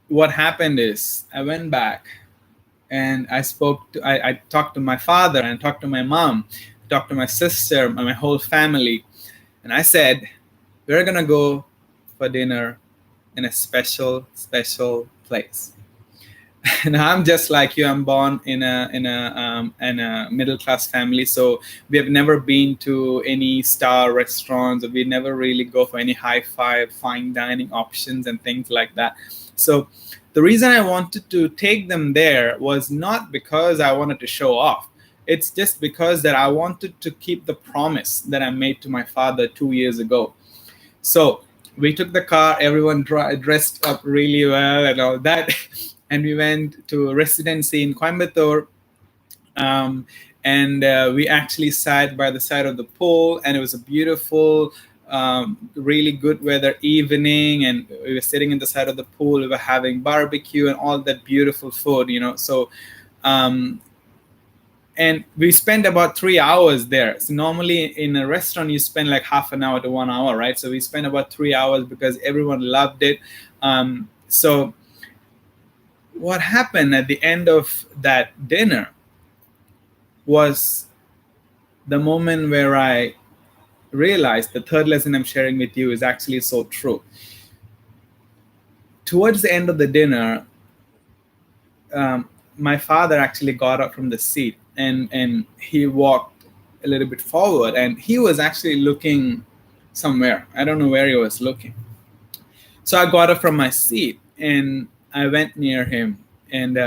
what happened is, I went back and I talked to my father, and talked to my mom, talked to my sister, my whole family, and I said, we're gonna go for dinner in a special place. And I'm just like you. I'm born in a middle class family, so we have never been to any star restaurants, or we never really go for any fine dining options and things like that. So the reason I wanted to take them there was not because I wanted to show off. It's just because that I wanted to keep the promise that I made to my father 2 years ago. So we took the car, everyone dressed up really well and all that. and we went to a residency in Coimbatore. um, and we actually sat by the side of the pool, and it was a beautiful, really good weather evening, and we were sitting in the side of the pool. We were having barbecue and all that beautiful food, so um, and we spent about 3 hours there. So normally in a restaurant you spend like half an hour to 1 hour, right? So we spent about 3 hours because everyone loved it. So what happened at the end of that dinner was the moment where I realized the third lesson I'm sharing with you is actually so true. Towards the end of the dinner, my father actually got up from the seat, and he walked a little bit forward, and he was actually looking somewhere. I don't know where he was looking. So I got up from my seat and I went near him, and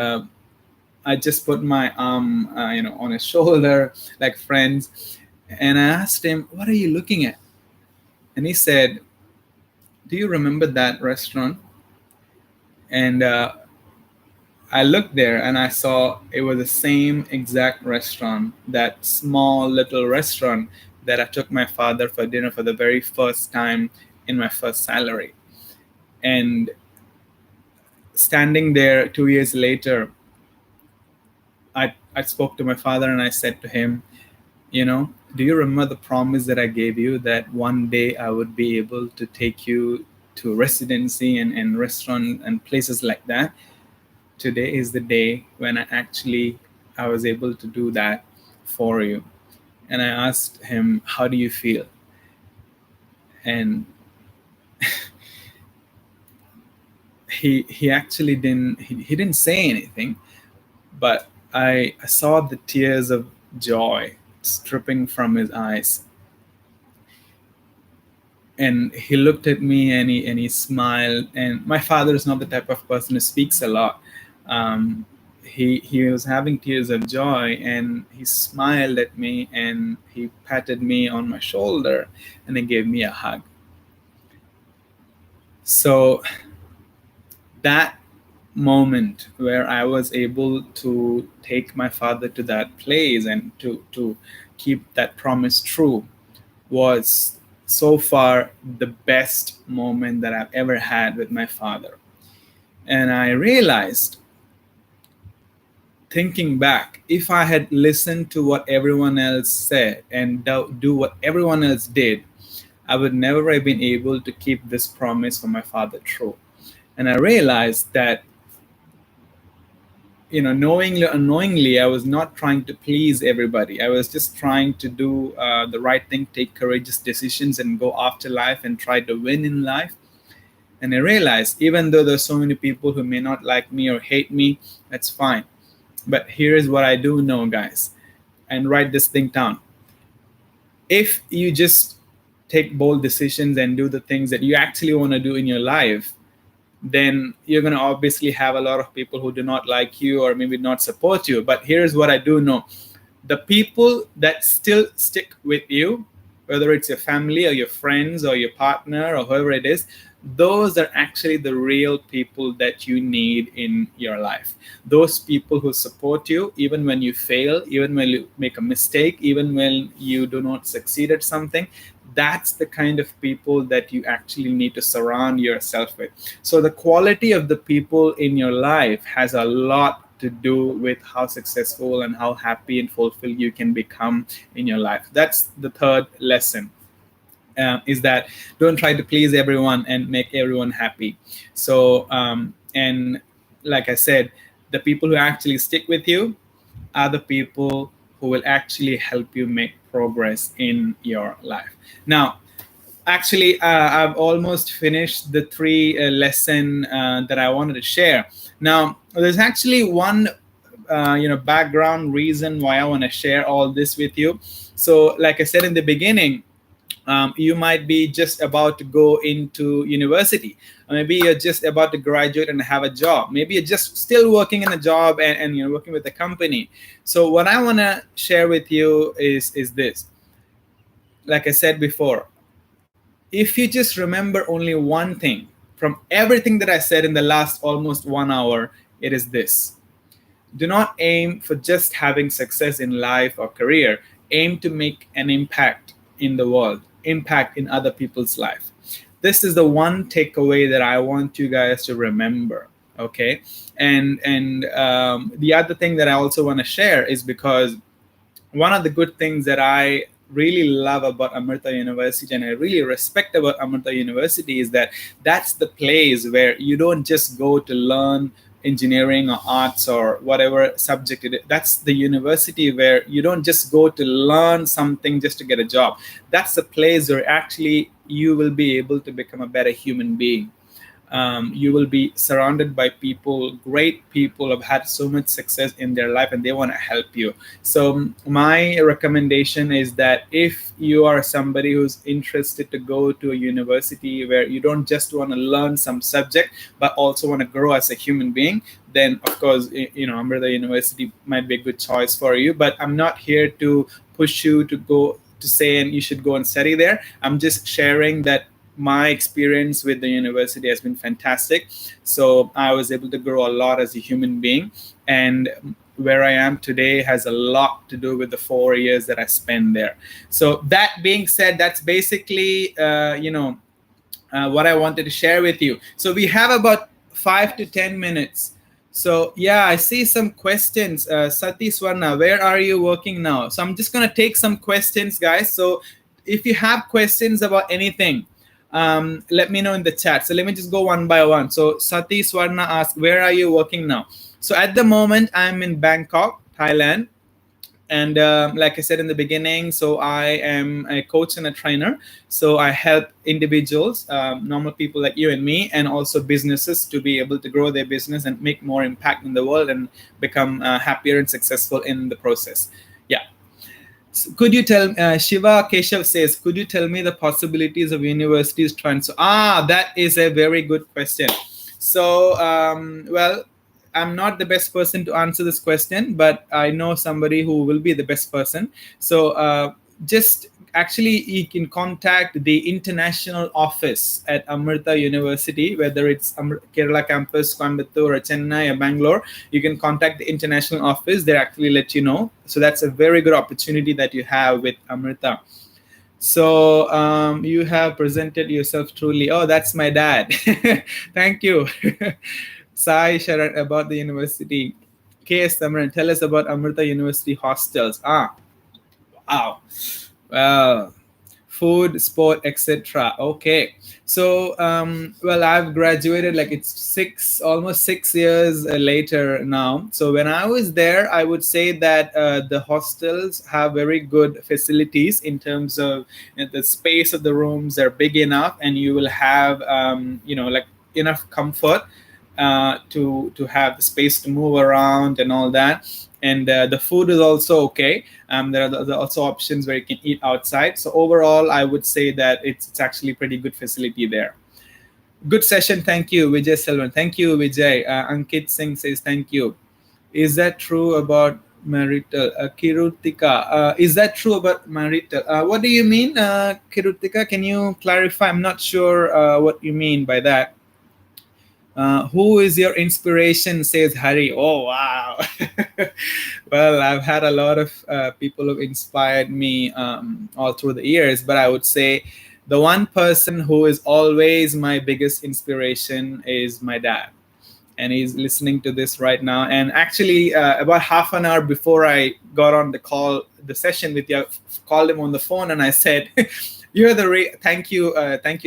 I just put my arm, on his shoulder, like friends, and I asked him, "What are you looking at?" And he said, "Do you remember that restaurant?" And I looked there and I saw it was the same exact restaurant, that small little restaurant that I took my father for dinner for the very first time in my first salary. And standing there 2 years later, I spoke to my father and I said to him, "Do you remember the promise that I gave you that one day I would be able to take you to residency and restaurant and places like that? Today is the day when I was able to do that for you." And I asked him, "How do you feel?" And he actually didn't say anything, but I saw the tears of joy dripping from his eyes. And he looked at me and he smiled. And my father is not the type of person who speaks a lot. He was having tears of joy, and he smiled at me and he patted me on my shoulder and he gave me a hug. So that moment where I was able to take my father to that place and to keep that promise true was so far the best moment that I've ever had with my father. And I realized, thinking back, if I had listened to what everyone else said and do what everyone else did, I would never have been able to keep this promise for my father true. And I realized that, knowingly or unknowingly, I was not trying to please everybody. I was just trying to do the right thing, take courageous decisions, and go after life and try to win in life. And I realized, even though there's so many people who may not like me or hate me, that's fine. But here is what I do know, guys, and write this thing down. If you just take bold decisions and do the things that you actually want to do in your life, then you're going to obviously have a lot of people who do not like you or maybe not support you. But here's what I do know. The people that still stick with you, whether it's your family or your friends or your partner or whoever it is, those are actually the real people that you need in your life. Those people who support you even when you fail, even when you make a mistake, even when you do not succeed at something. That's the kind of people that you actually need to surround yourself with. So the quality of the people in your life has a lot to do with how successful and how happy and fulfilled you can become in your life. That's the third lesson. Is that don't try to please everyone and make everyone happy. So and like I said, the people who actually stick with you are the people who will actually help you make progress in your life. Now, actually, I've almost finished the three lesson that I wanted to share. Now, there's actually one background reason why I want to share all this with you. So like I said in the beginning, you might be just about to go into university, or maybe you're just about to graduate and have a job. Maybe you're just still working in a job and you're working with a company. So what I want to share with you is this. Like I said before, if you just remember only one thing from everything that I said in the last almost 1 hour, It is this: do not aim for just having success in life or career. Aim to make an impact in the world, impact in other people's life. This is the one takeaway that I want you guys to remember. Okay, and the other thing that I also want to share is because one of the good things that I really love about Amrita University and I really respect about Amrita University is that that's the place where you don't just go to learn engineering or arts or whatever subject it is. That's the university where you don't just go to learn something just to get a job. That's the place where actually you will be able to become a better human being. You will be surrounded by people, great people who have had so much success in their life and they want to help you. So my recommendation is that if you are somebody who's interested to go to a university where you don't just want to learn some subject but also want to grow as a human being, then of course, Amrita University might be a good choice for you. But I'm not here to push you to go to say and you should go and study there. I'm just sharing that my experience with the university has been fantastic. So I was able to grow a lot as a human being, and where I am today has a lot to do with the 4 years that I spent there. So that being said, that's basically what I wanted to share with you. So we have about 5 to 10 minutes. So yeah, I see some questions. Sati Swarna, where are you working now? So I'm just going to take some questions, guys. So if you have questions about anything, let me know in the chat. So let me just go one by one. So Sati Swarna asked, where are you working now? So at the moment, I'm in Bangkok, Thailand. And like I said in the beginning, so I am a coach and a trainer. So I help individuals, normal people like you and me, and also businesses to be able to grow their business and make more impact in the world and become happier and successful in the process. Yeah. Could you tell, Shiva Keshav says, could you tell me the possibilities of universities transfer? That is a very good question. So, well, I'm not the best person to answer this question, but I know somebody who will be the best person. So just actually, you can contact the international office at Amrita University, whether it's Kerala campus, Coimbatore, or Chennai, or Bangalore. You can contact the international office. They actually let you know. So that's a very good opportunity that you have with Amrita. So you have presented yourself truly. Oh, that's my dad. Thank you. Sai Sharan about the university. KS Tamaran, tell us about Amrita University hostels. Wow. Well, food, sport, etc. Okay. So, well, I've graduated like it's almost 6 years later now. So when I was there, I would say that the hostels have very good facilities in terms of the space of the rooms. They're big enough, and you will have, like enough comfort to have the space to move around and all that. And the food is also okay. There are also options where you can eat outside. So overall, I would say that it's actually pretty good facility there. Good session. Thank you, Vijay Selvan. Thank you, Vijay. Ankit Singh says thank you. Is that true about marital? Kirutika, is that true about marital? What do you mean, Kirutika? Can you clarify? I'm not sure what you mean by that. Who is your inspiration, says Hari. Oh, wow. Well, I've had a lot of people who inspired me all through the years, but I would say the one person who is always my biggest inspiration is my dad. And he's listening to this right now. And actually, about half an hour before I got on the session with you, I called him on the phone and I said, thank you,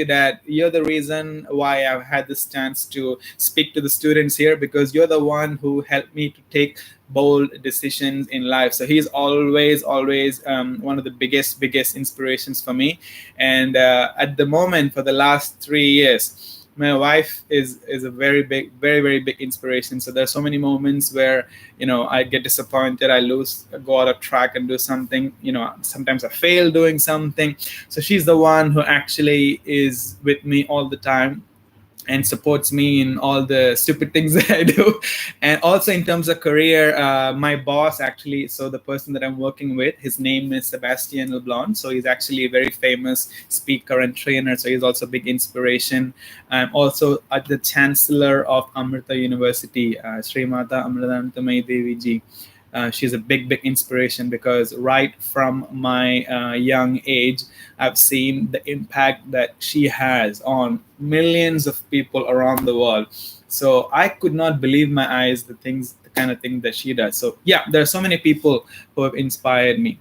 Dad. You're the reason why I've had this chance to speak to the students here, because you're the one who helped me to take bold decisions in life. So he's always one of the biggest inspirations for me. And at the moment, for the last 3 years, my wife is a very big inspiration. So there's so many moments where I get disappointed, I go out of track and do something. Sometimes I fail doing something. So she's the one who actually is with me all the time. and supports me in all the stupid things that I do. And also in terms of career, my boss actually, so the person that I'm working with, his name is Sebastian Leblond. So he's actually a very famous speaker and trainer. So he's also a big inspiration. I'm also at the chancellor of Amrita University, Srimata Amritantamai Devi ji. She's a big inspiration, because right from my young age, I've seen the impact that she has on millions of people around the world. So I could not believe my eyes, the kind of thing that she does. So yeah, there are so many people who have inspired me.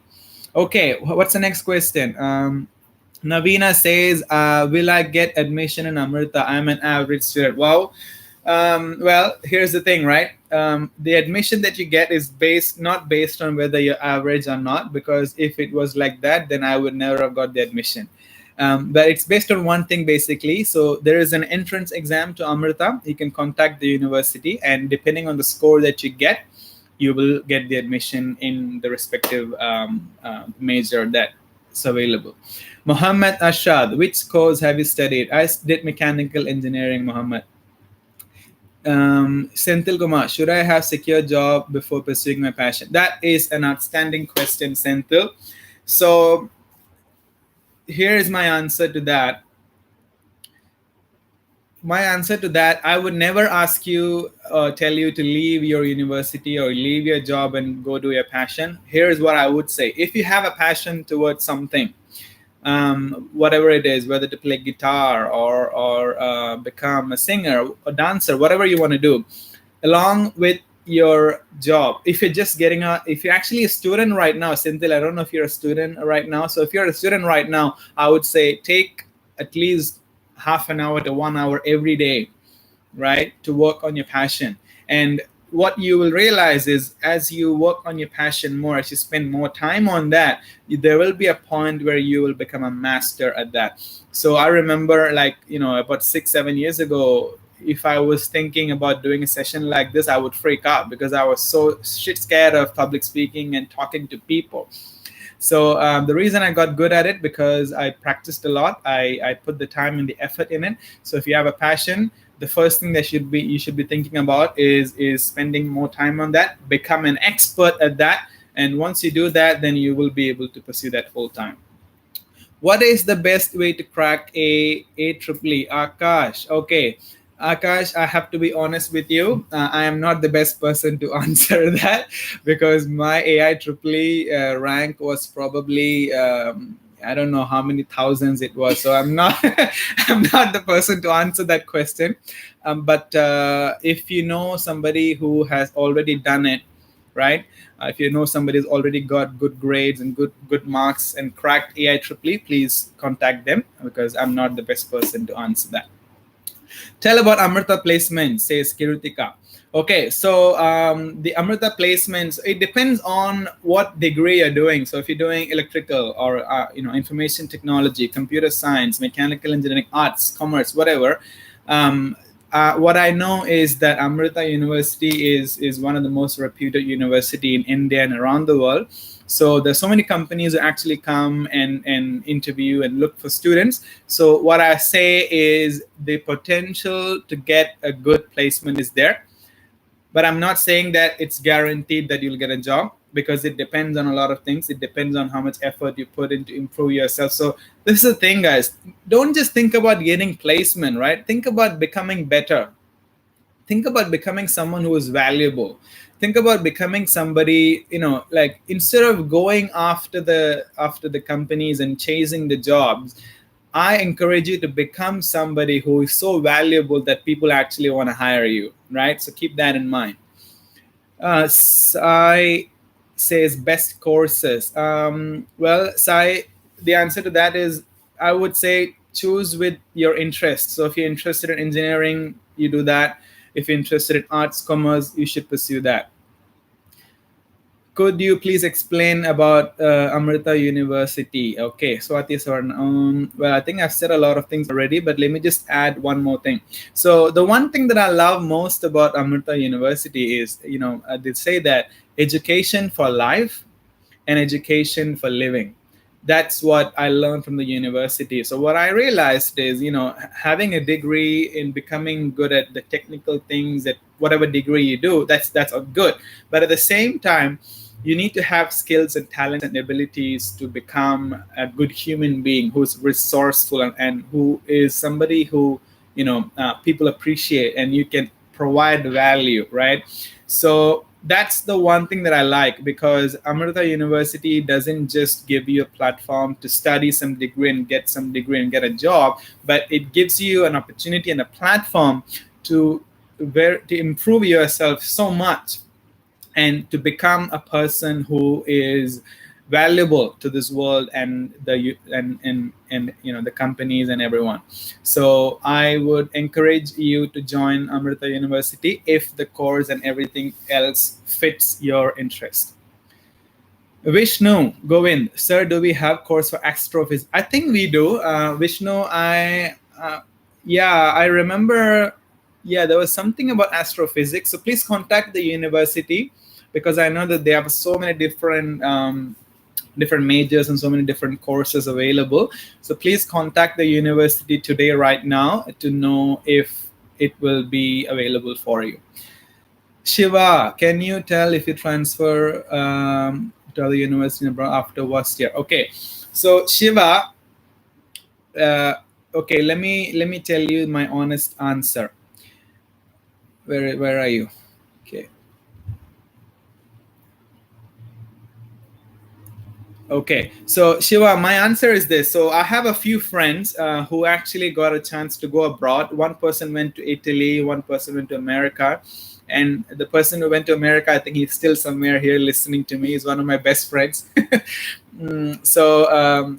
Okay, what's the next question? Navina says, will I get admission in Amrita? I'm an average student. Wow. Well, here's the thing, right? The admission that you get is not based on whether you're average or not, because if it was like that, then I would never have got the admission. But it's based on one thing, basically. So there is an entrance exam to Amrita. You can contact the university, and depending on the score that you get, you will get the admission in the respective major that's available. Muhammad Ashad, which course have you studied? I did mechanical engineering, Muhammad. Senthil Kumar, should I have secure job before pursuing my passion? That is an outstanding question, Senthil. So here is my answer to that. I would never ask you, tell you to leave your university or leave your job and go do your passion. Here is what I would say. If you have a passion towards something, whatever it is, whether to play guitar or become a singer or dancer, whatever you want to do, along with your job. If you're just getting out, if you're actually a student right now, Senthil, I don't know if you're a student right now. So if you're a student right now, I would say take at least half an hour to 1 hour every day, right, to work on your passion. And what you will realize is, as you work on your passion more, as you spend more time on that, there will be a point where you will become a master at that. So I remember, like, about 6-7 years ago, if I was thinking about doing a session like this, I would freak out, because I was so shit scared of public speaking and talking to people. So the reason I got good at it, because I practiced a lot. I put the time and the effort in it. So if you have a passion, the first thing that you should be thinking about is spending more time on that, become an expert at that. And once you do that, then you will be able to pursue that full time. What is the best way to crack a AEEE? Akash. Okay. Akash, I have to be honest with you. I am not the best person to answer that, because my AIEEE rank was probably I don't know how many thousands it was. So I'm not I'm not the person to answer that question. But if you know somebody who has already done it, right? If you know somebody who's already got good grades and good marks and cracked AIEEE, please contact them, because I'm not the best person to answer that. Tell about Amrita placement, says Kirutika. Okay, so the Amrita placements, it depends on what degree you're doing. So if you're doing electrical or information technology, computer science, mechanical engineering, arts, commerce, whatever, what I know is that Amrita University is one of the most reputed university in India and around the world. So there's so many companies who actually come and interview and look for students. So what I say is the potential to get a good placement is there. But I'm not saying that it's guaranteed that you'll get a job, because it depends on a lot of things. It depends on how much effort you put in to improve yourself. So this is the thing, guys. Don't just think about getting placement, right? Think about becoming better. Think about becoming someone who is valuable. Think about becoming somebody, like, instead of going after the companies and chasing the jobs, I encourage you to become somebody who is so valuable that people actually want to hire you, right? So keep that in mind. Sai says best courses. Well, Sai, the answer to that is, I would say choose with your interest. So if you're interested in engineering, you do that. If you're interested in arts, commerce, you should pursue that. Could you please explain about Amrita University? Okay, Swati Swarna. Well, I think I've said a lot of things already, but let me just add one more thing. So the one thing that I love most about Amrita University is, they say that education for life and education for living. That's what I learned from the university. So what I realized is, having a degree in becoming good at the technical things, at whatever degree you do, that's good. But at the same time, you need to have skills and talents and abilities to become a good human being who's resourceful, and who is somebody who, people appreciate, and you can provide value, right? So that's the one thing that I like, because Amrita University doesn't just give you a platform to study some degree and get some degree and get a job, but it gives you an opportunity and a platform to improve yourself so much, and to become a person who is valuable to this world, and the companies and everyone. So I would encourage you to join Amrita University if the course and everything else fits your interest. Vishnu Govind, sir, do we have course for astrophysics? I think we do. Vishnu, I remember. Yeah, there was something about astrophysics. So please contact the university, because I know that they have so many different majors and so many different courses available. So please contact the university today, right now, to know if it will be available for you. Shiva, can you tell if you transfer to other university after first year? Okay, so Shiva, okay, let me tell you my honest answer. Where are you? Okay. Okay, so Shiva, my answer is this. So I have a few friends who actually got a chance to go abroad. One person went to Italy, one person went to America. And the person who went to America, I think he's still somewhere here listening to me. He's one of my best friends. So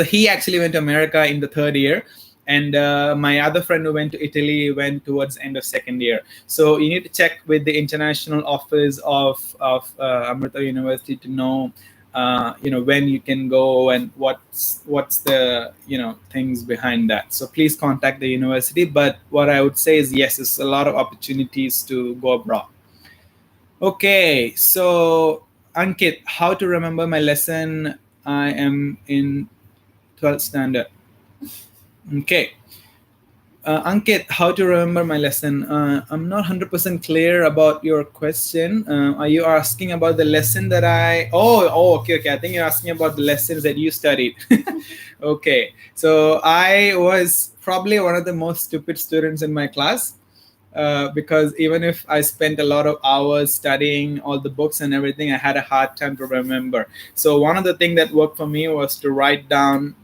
he actually went to America in the third year. And my other friend who went to Italy went towards the end of second year. So you need to check with the international office of Amrita University to know when you can go and what's the things behind that. So please contact the university. But what I would say is, yes, there's a lot of opportunities to go abroad. Okay, so Ankit, how to remember my lesson? I am in 12th standard. Okay. Ankit, how to remember my lesson? I'm not 100% clear about your question. Are you asking about the lesson that okay. I think you're asking about the lessons that you studied. Okay. So I was probably one of the most stupid students in my class, because even if I spent a lot of hours studying all the books and everything, I had a hard time to remember. So one of the things that worked for me was to write down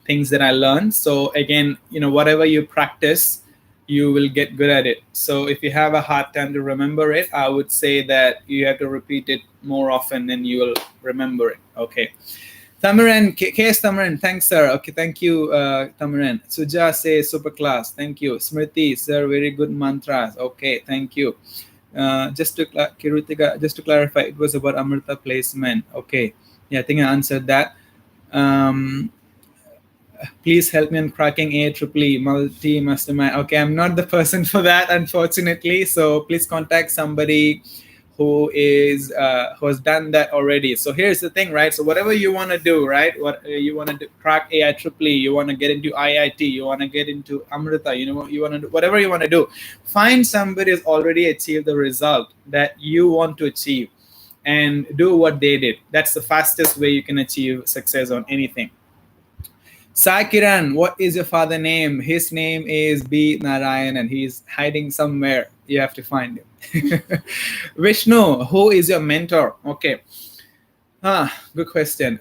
things that I learned. So again, whatever you practice, you will get good at it. So if you have a hard time to remember it, I would say that you have to repeat it more often and you will remember it. Okay. Tamaran, KS Tamaran, thanks, sir. Okay, thank you, Tamaran. Suja says super class. Thank you. Smriti, sir, very good mantras. Okay, thank you. Just to clarify, it was about Amrita placement. Okay. Yeah, I think I answered that. Please help me on cracking AEEE multi-mastermind. Okay, I'm not the person for that, unfortunately. So please contact somebody who has done that already. So here's the thing, right? So whatever you want to do, right? What you want to do, crack AEEE, you want to get into IIT, you want to get into Amrita, you want to do whatever you want to do. Find somebody who's already achieved the result that you want to achieve, and do what they did. That's the fastest way you can achieve success on anything. Sai Kiran, what is your father name? His name is B. Narayanan. He's hiding somewhere. You have to find him. Vishnu, who is your mentor? Okay. Good question.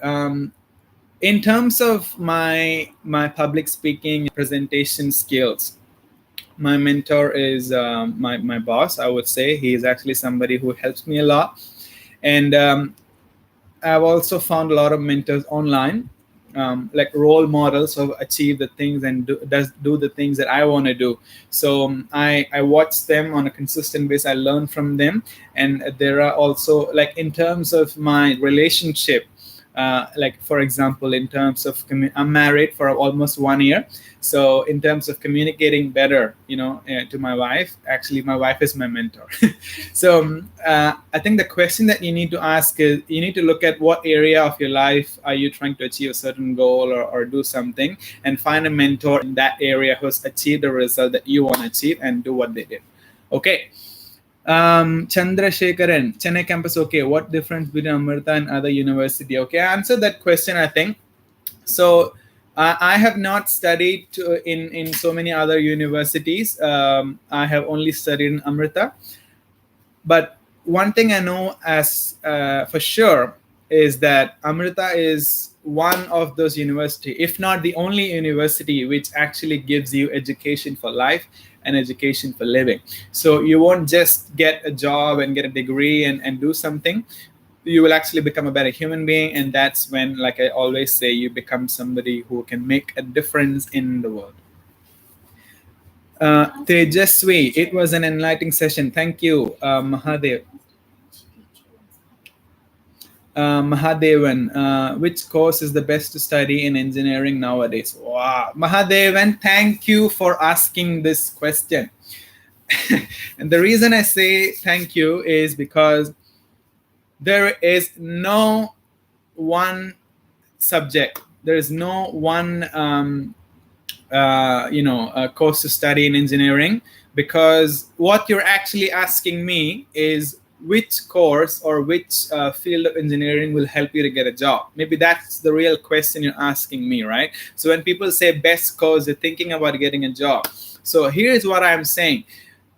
In terms of my public speaking presentation skills, my mentor is my boss, I would say. He is actually somebody who helps me a lot. And I've also found a lot of mentors online. Like role models who achieve the things and do the things that I want to do. So I watch them on a consistent basis. I learn from them. And there are also, like, in terms of my relationship, Like for example, in terms of I'm married for almost 1 year, so in terms of communicating better, to my wife, actually my wife is my mentor. So I think the question that you need to ask is, you need to look at what area of your life are you trying to achieve a certain goal, or do something, and find a mentor in that area who's achieved the result that you want to achieve, and do what they did. Okay. Chandrasekharan, Chennai campus. Okay, what difference between Amrita and other university? Okay, I answered that question, I think. So I have not studied in so many other universities. I have only studied in Amrita. But one thing I know as for sure is that Amrita is one of those universities, if not the only university, which actually gives you education for life and education for living. So you won't just get a job and get a degree and do something. You will actually become a better human being, and that's when, like I always say, you become somebody who can make a difference in the world. Tejaswi, it was an enlightening session. Thank you, Mahadev. Mahadevan, which course is the best to study in engineering nowadays? Wow, Mahadevan, thank you for asking this question. And the reason I say thank you is because there is no one subject, there is no one course to study in engineering, because what you're actually asking me is which course or which field of engineering will help you to get a job. Maybe that's the real question you're asking me, right? So when people say best course, they're thinking about getting a job. So here's what I'm saying.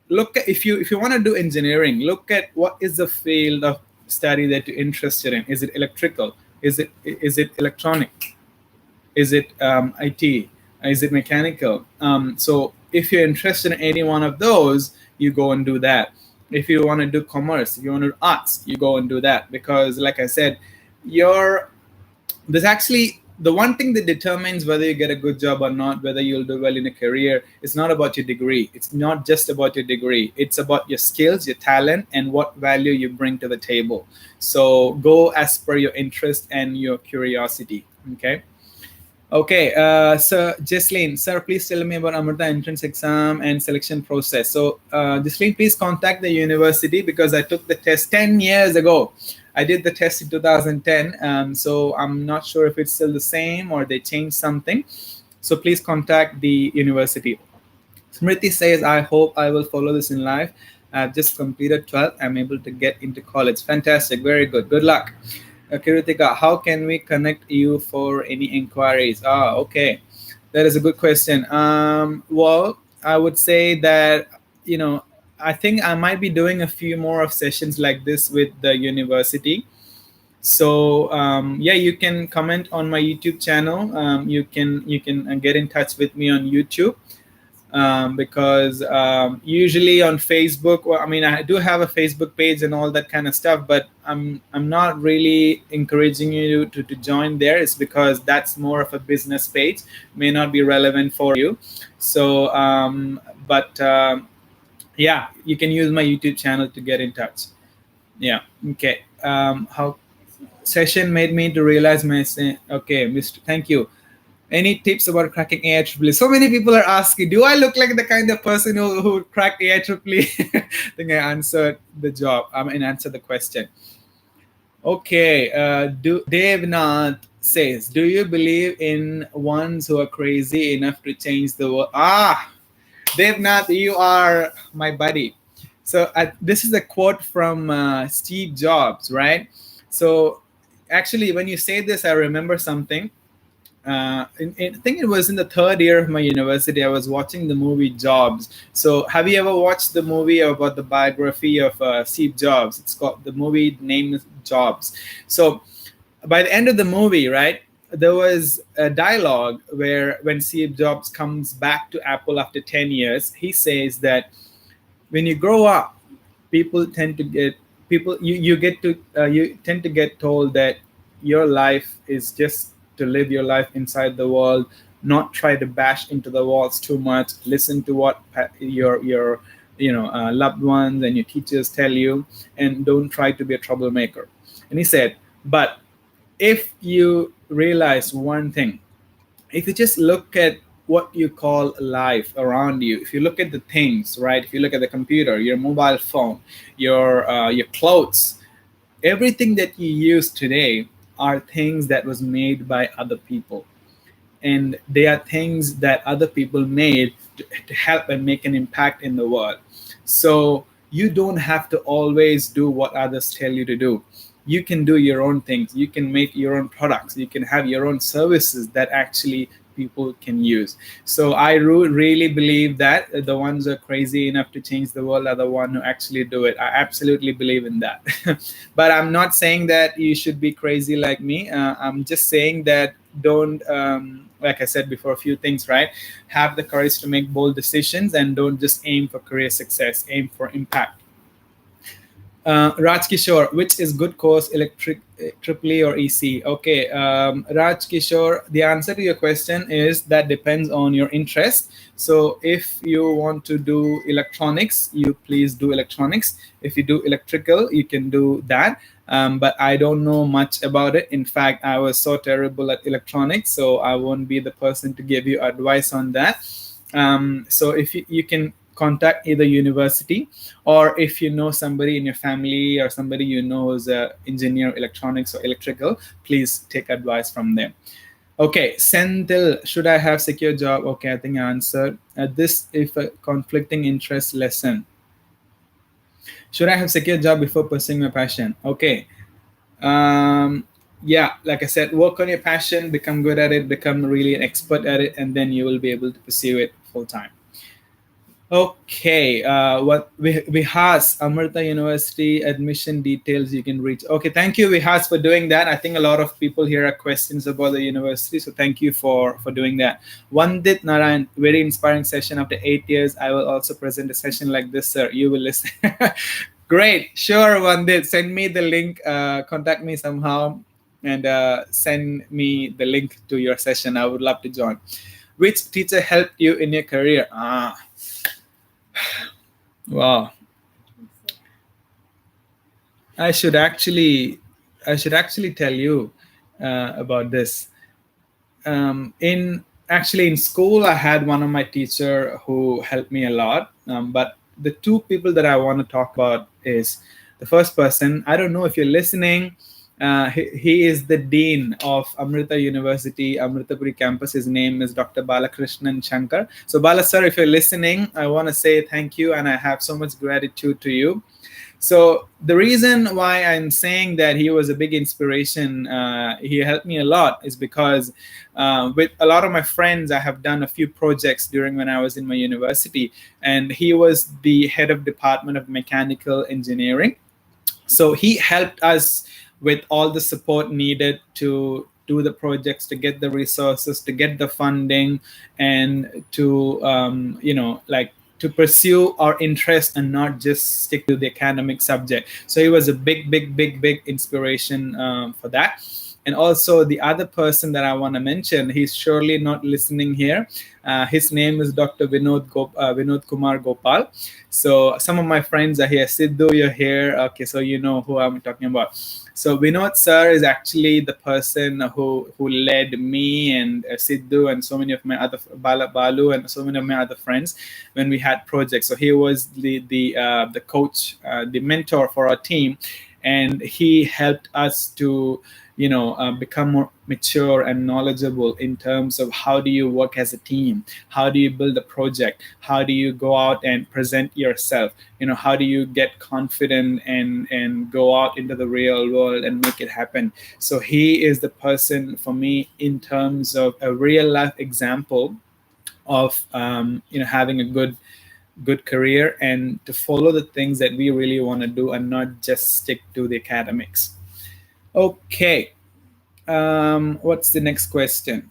Look at, if you want to do engineering, look at what is the field of study that you're interested in. Is it electrical? Is it electronic? Is it IT? Is it mechanical? So if you're interested in any one of those, you go and do that. If you want to do commerce, if you want to do arts, you go and do that. Because like I said, there's actually the one thing that determines whether you get a good job or not, whether you'll do well in a career, is not about your degree. It's not just about your degree. It's about your skills, your talent, and what value you bring to the table. So go as per your interest and your curiosity. Okay. Okay, Sir Jesslyn, sir, please tell me about Amrita entrance exam and selection process. So, Jesslyn, please contact the university, because I took the test 10 years ago. I did the test in 2010, so I'm not sure if it's still the same or they changed something. So please contact the university. Smriti says, I hope I will follow this in life. I've just completed 12. I'm able to get into college. Fantastic. Very good. Good luck. Kiritika, how can we connect you for any inquiries? Okay. That is a good question. Well, I would say that, I think I might be doing a few more of sessions like this with the university. So yeah, you can comment on my YouTube channel. You can get in touch with me on YouTube. Because usually on Facebook, well, I mean, I do have a Facebook page and all that kind of stuff, but I'm not really encouraging you to join there. It's because that's more of a business page, may not be relevant for you. So, yeah, you can use my YouTube channel to get in touch. Yeah. Okay. How session made me to realize my okay, Mr. Thank you. Any tips about cracking AIEEE? So many people are asking, do I look like the kind of person who cracked AIEEE? I think I answered answered the question. Okay, Devnath says, do you believe in ones who are crazy enough to change the world? Devnath, you are my buddy. So this is a quote from Steve Jobs, right? So actually, when you say this, I remember something. I think it was in the third year of my university. I was watching the movie Jobs. So have you ever watched the movie about the biography of Steve Jobs? It's called, the movie name is Jobs. So by the end of the movie, right, there was a dialogue where when Steve Jobs comes back to Apple after 10 years, he says that when you grow up, people tend to get you tend to get told that your life is just to live your life inside the world, not try to bash into the walls too much, listen to what your loved ones and your teachers tell you, and don't try to be a troublemaker. And he said, but if you realize one thing, if you just look at what you call life around you, if you look at the things, right? If you look at the computer, your mobile phone, your clothes, everything that you use today are things that was made by other people, and they are things that other people made to help and make an impact in the world. So you don't have to always do what others tell you to do. You can do your own things, you can make your own products, you can have your own services that actually people can use. So I really believe that the ones who are crazy enough to change the world are the one who actually do it. I absolutely believe in that. But I'm not saying that you should be crazy like me. I'm just saying that don't like I said before, a few things, right? Have the courage to make bold decisions, and don't just aim for career success, aim for impact. Raj Kishore, which is good course, electric, triple or EC? Okay, Raj Kishore, the answer to your question is that depends on your interest. So if you want to do electronics, you please do electronics. If you do electrical, you can do that. But I don't know much about it. In fact, I was so terrible at electronics, so I won't be the person to give you advice on that. So if you can contact either university, or if you know somebody in your family or somebody you know is a engineer, electronics or electrical, please take advice from them. Okay, Senthil, should I have secure job? Okay, I think I answered this. If a conflicting interest lesson, should I have secure job before pursuing my passion? Okay, yeah, like I said, work on your passion, become good at it, become really an expert at it, and then you will be able to pursue it full time. Okay, what Vihas, Amrita University admission details you can reach. Okay, thank you, Vihas, for doing that. I think a lot of people here have questions about the university, so thank you for doing that. Vandit Narayan, very inspiring session. After 8 years, I will also present a session like this, sir. You will listen. Great, sure, Vandit. Send me the link. Contact me somehow, and send me the link to your session. I would love to join. Which teacher helped you in your career? Wow. I should actually tell you about this. In school, I had one of my teacher who helped me a lot. But the two people that I want to talk about is the first person. I don't know if you're listening. He is the dean of Amrita University, Amritapuri campus. His name is Dr. Balakrishnan Shankar. So Bala sir, if you're listening, I want to say thank you, and I have so much gratitude to you. So the reason why I'm saying that he was a big inspiration, he helped me a lot, is because with a lot of my friends, I have done a few projects during when I was in my university, and he was the head of Department of Mechanical Engineering. So he helped us with all the support needed to do the projects, to get the resources, to get the funding, and to to pursue our interest and not just stick to the academic subject. So he was a big inspiration for that. And also the other person that I want to mention, he's surely not listening here. His name is Dr. Vinod Kumar Gopal. So some of my friends are here. Sidhu, you're here. Okay, so you know who I'm talking about. So Vinod sir is actually the person who led me and Sidhu and so many of my other Balu and so many of my other friends when we had projects. So he was the coach, the mentor for our team, and he helped us to become more mature and knowledgeable in terms of how do you work as a team, how do you build a project, how do you go out and present yourself, how do you get confident and go out into the real world and make it happen. So he is the person for me in terms of a real life example of having a good career and to follow the things that we really want to do and not just stick to the academics. Okay. What's the next question?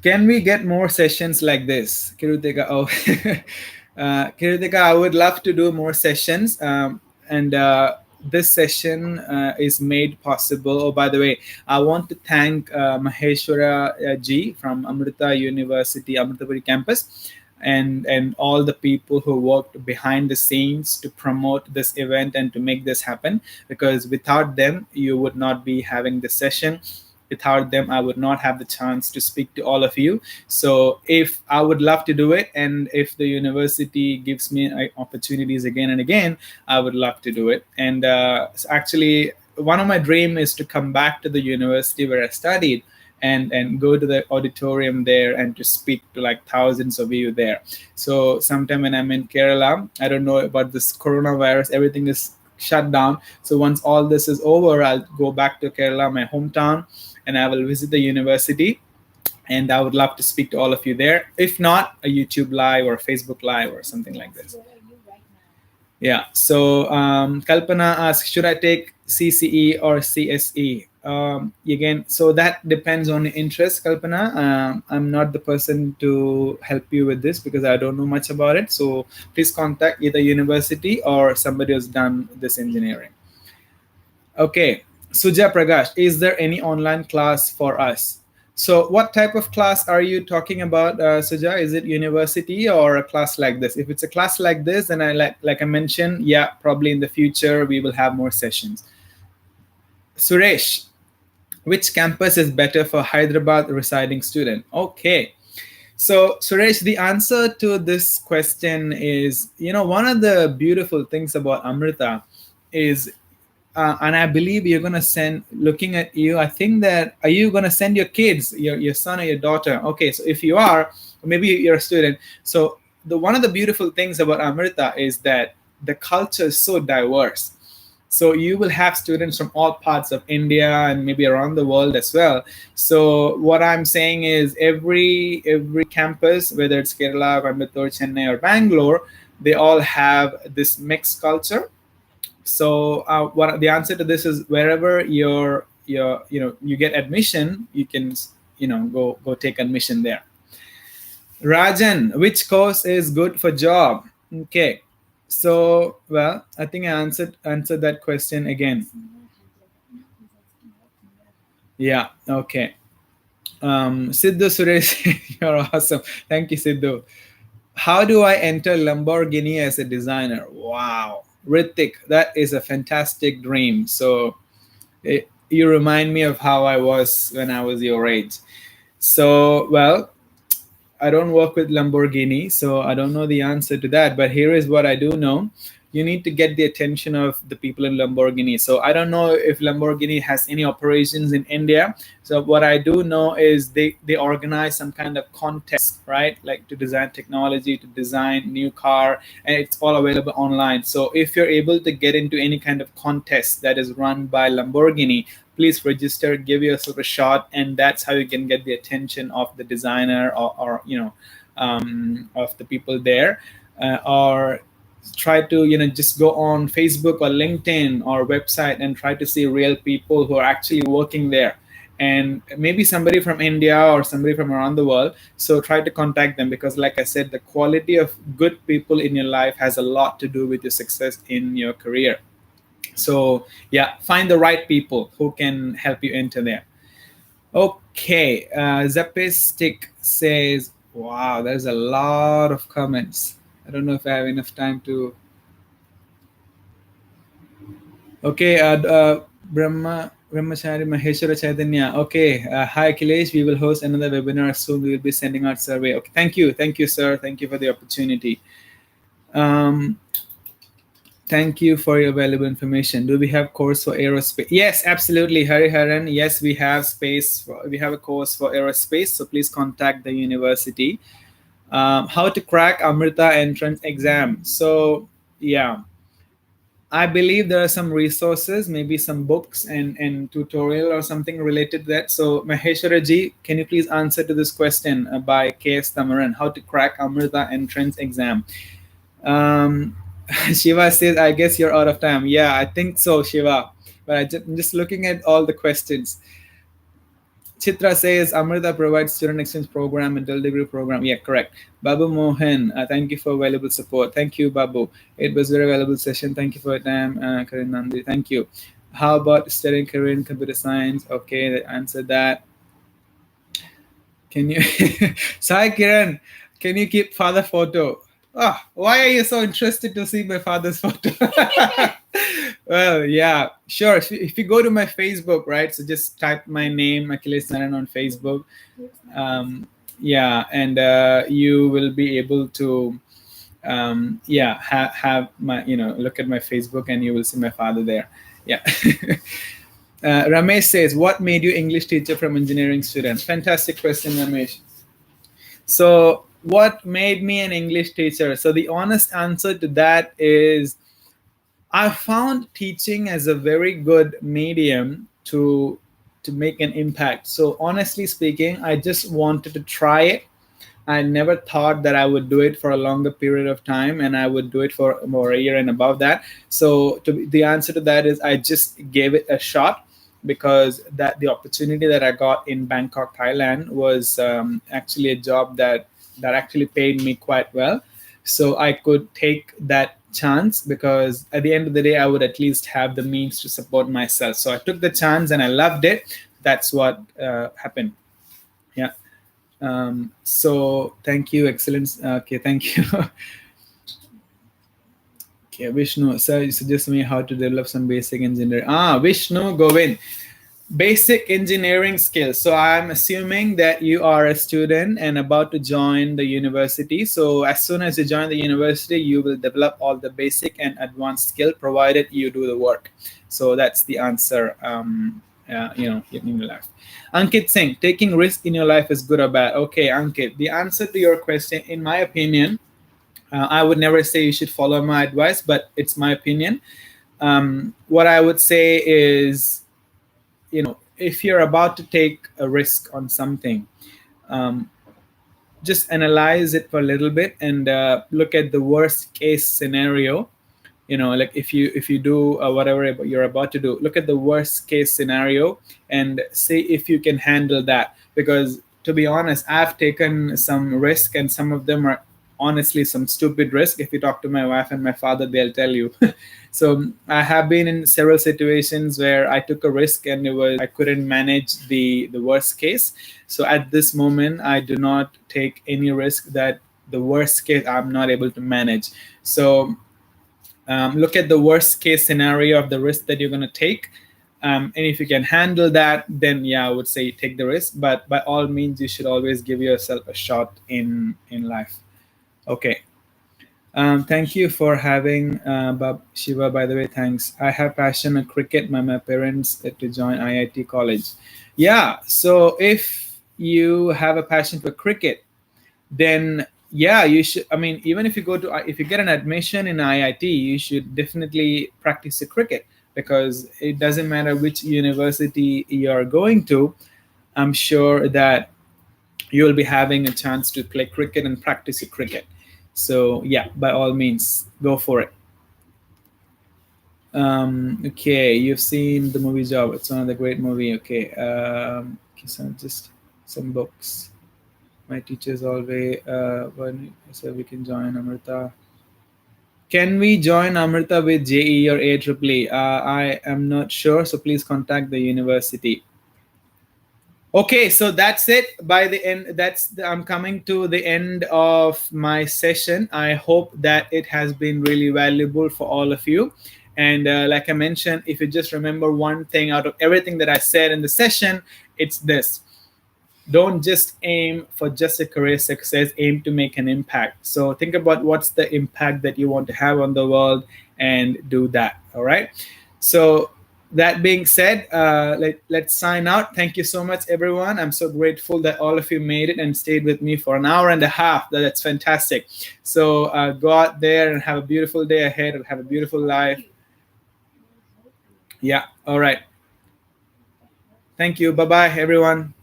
Can we get more sessions like this? Kiruteka, Kiruteka, I would love to do more sessions. And this session is made possible. Oh, by the way, I want to thank Maheshwara ji from Amrita University, Amritapuri campus. and all the people who worked behind the scenes to promote this event and to make this happen, because without them you would not be having this session. Without them I would not have the chance to speak to all of you. So if I would love to do it, and if the university gives me opportunities again and again, I would love to do it. And actually one of my dream is to come back to the university where I studied, and go to the auditorium there and to speak to like thousands of you there. So sometime when I'm in Kerala, I don't know about this coronavirus, everything is shut down. So once all this is over, I'll go back to Kerala, my hometown, and I will visit the university, and I would love to speak to all of you there. If not, a YouTube live or Facebook live or something like this. Yeah. So Kalpana asks, should I take CCE or CSE? Again, so that depends on interest, Kalpana. I'm not the person to help you with this because I don't know much about it. So please contact either university or somebody who's done this engineering. Okay. Suja Pragash, is there any online class for us? So what type of class are you talking about, Suja? Is it university or a class like this? If it's a class like this, then I like I mentioned, yeah, probably in the future we will have more sessions. Suresh, which campus is better for Hyderabad residing student? Okay. So Suresh, the answer to this question is, one of the beautiful things about Amrita is, and I believe you're going to send, looking at you, I think that, are you going to send your kids, your son or your daughter? Okay, so if you are, maybe you're a student. So one of the beautiful things about Amrita is that the culture is so diverse. So you will have students from all parts of India and maybe around the world as well. So what I'm saying is every campus, whether it's Kerala, Coimbatore, Chennai, or Bangalore, they all have this mixed culture. So what the answer to this is, wherever you get admission, you can go take admission there. Rajan, which course is good for job? Okay, so well, I think I answered that question again. Yeah, okay. Sidhu Suresh, you're awesome. Thank you, Sidhu. How do I enter Lamborghini as a designer? Wow. Ritik, that is a fantastic dream. So you remind me of how I was when I was your age. So, well, I don't work with Lamborghini, so I don't know the answer to that. But here is what I do know. You need to get the attention of the people in Lamborghini. So I don't know if Lamborghini has any operations in India. So what I do know is they organize some kind of contest, right? Like to design technology, to design new car, and it's all available online. So if you're able to get into any kind of contest that is run by Lamborghini, please register, give yourself a shot, and that's how you can get the attention of the designer or of the people there, or try to just go on Facebook or LinkedIn or website and try to see real people who are actually working there, and maybe somebody from India or somebody from around the world. So try to contact them, because like I said, the quality of good people in your life has a lot to do with your success in your career. So yeah, find the right people who can help you enter there. Okay, Zapistic says, wow, there's a lot of comments. I don't know if I have enough time to. Okay, Brahmachari Maheshwara Chaitanya. Okay, hi Akilesh, we will host another webinar soon. We will be sending out survey. Okay, thank you, sir. Thank you for the opportunity. Thank you for your valuable information. Do we have course for aerospace? Yes, absolutely, Hariharan. Yes, we have we have a course for aerospace. So please contact the university. How to crack Amrita entrance exam? So yeah, I believe there are some resources, maybe some books and tutorial or something related to that. So Maheshwara ji, can you please answer to this question by K.S. Tamaran? How to crack Amrita entrance exam? Shiva says, I guess you're out of time. Yeah, I think so, Shiva. But I'm just looking at all the questions. Chitra says, Amrita provides student exchange program and dual degree program. Yeah, correct. Babu Mohan, thank you for valuable support. Thank you, Babu. It was a very valuable session. Thank you for your time, Karin Nandi. Thank you. How about studying career in computer science? Okay, they answered that. Can you? Sai Kiran, Can you keep father photo? Oh, why are you so interested to see my father's photo? Well, yeah, sure. If you go to my Facebook, right? So just type my name, Akilesh Narayanan, on Facebook. Um, yeah, and you will be able to, yeah, have my, look at my Facebook, and you will see my father there. Yeah. Ramesh says, "What made you English teacher from engineering student?" Fantastic question, Ramesh. So, what made me an English teacher? So, the honest answer to that is I found teaching as a very good medium to make an impact. So, honestly speaking, I just wanted to try it. I never thought that I would do it for a longer period of time, and I would do it for more a year and above that. So, the answer to that is I just gave it a shot, because that the opportunity that I got in Bangkok, Thailand, was actually a job that actually paid me quite well. So I could take that chance, because at the end of the day, I would at least have the means to support myself. So I took the chance and I loved it. That's what happened. Yeah. So thank you, excellence. Okay, thank you. Okay, Vishnu, sir, you suggest me how to develop some basic engineering. Vishnu Govind, basic engineering skills. So I'm assuming that you are a student and about to join the university. So as soon as you join the university, you will develop all the basic and advanced skill, provided you do the work. So that's the answer. In your life. Ankit Singh, taking risk in your life is good or bad? Okay, Ankit, the answer to your question, in my opinion, I would never say you should follow my advice, but it's my opinion. What I would say is, if you're about to take a risk on something, um, just analyze it for a little bit, and look at the worst case scenario. Like if you do whatever you're about to do, look at the worst case scenario and see if you can handle that. Because to be honest, I've taken some risk, and some of them are honestly some stupid risk. If you talk to my wife and my father, they'll tell you. So I have been in several situations where I took a risk, and I couldn't manage the worst case. So at this moment, I do not take any risk that the worst case I'm not able to manage. So look at the worst case scenario of the risk that you're going to take. And if you can handle that, then yeah, I would say take the risk. But by all means, you should always give yourself a shot in life. Okay. Thank you for having Shiva. By the way, thanks. I have passion in cricket. My parents to join IIT college. Yeah. So if you have a passion for cricket, then yeah, you should. I mean, even if you get an admission in IIT, you should definitely practice the cricket, because it doesn't matter which university you're going to. I'm sure that you will be having a chance to play cricket and practice your cricket. So yeah, by all means, go for it. Okay, you've seen the movie Job. It's one of the great movie. Okay, okay, so just some books. My teachers always when so we can join Amrita. Can we join Amrita with JE or AEEE? I am not sure, so please contact the university. Okay, so that's it. By the end, I'm coming to the end of my session. I hope that it has been really valuable for all of you. And like I mentioned, if you just remember one thing out of everything that I said in the session, it's this: don't just aim for just a career success, aim to make an impact. So think about what's the impact that you want to have on the world, and do that. All right. So that being said, let's sign out. Thank you so much, everyone. I'm so grateful that all of you made it and stayed with me for an hour and a half. That's fantastic. So go out there and have a beautiful day ahead, and have a beautiful life. Yeah. All right. Thank you. Bye bye, everyone.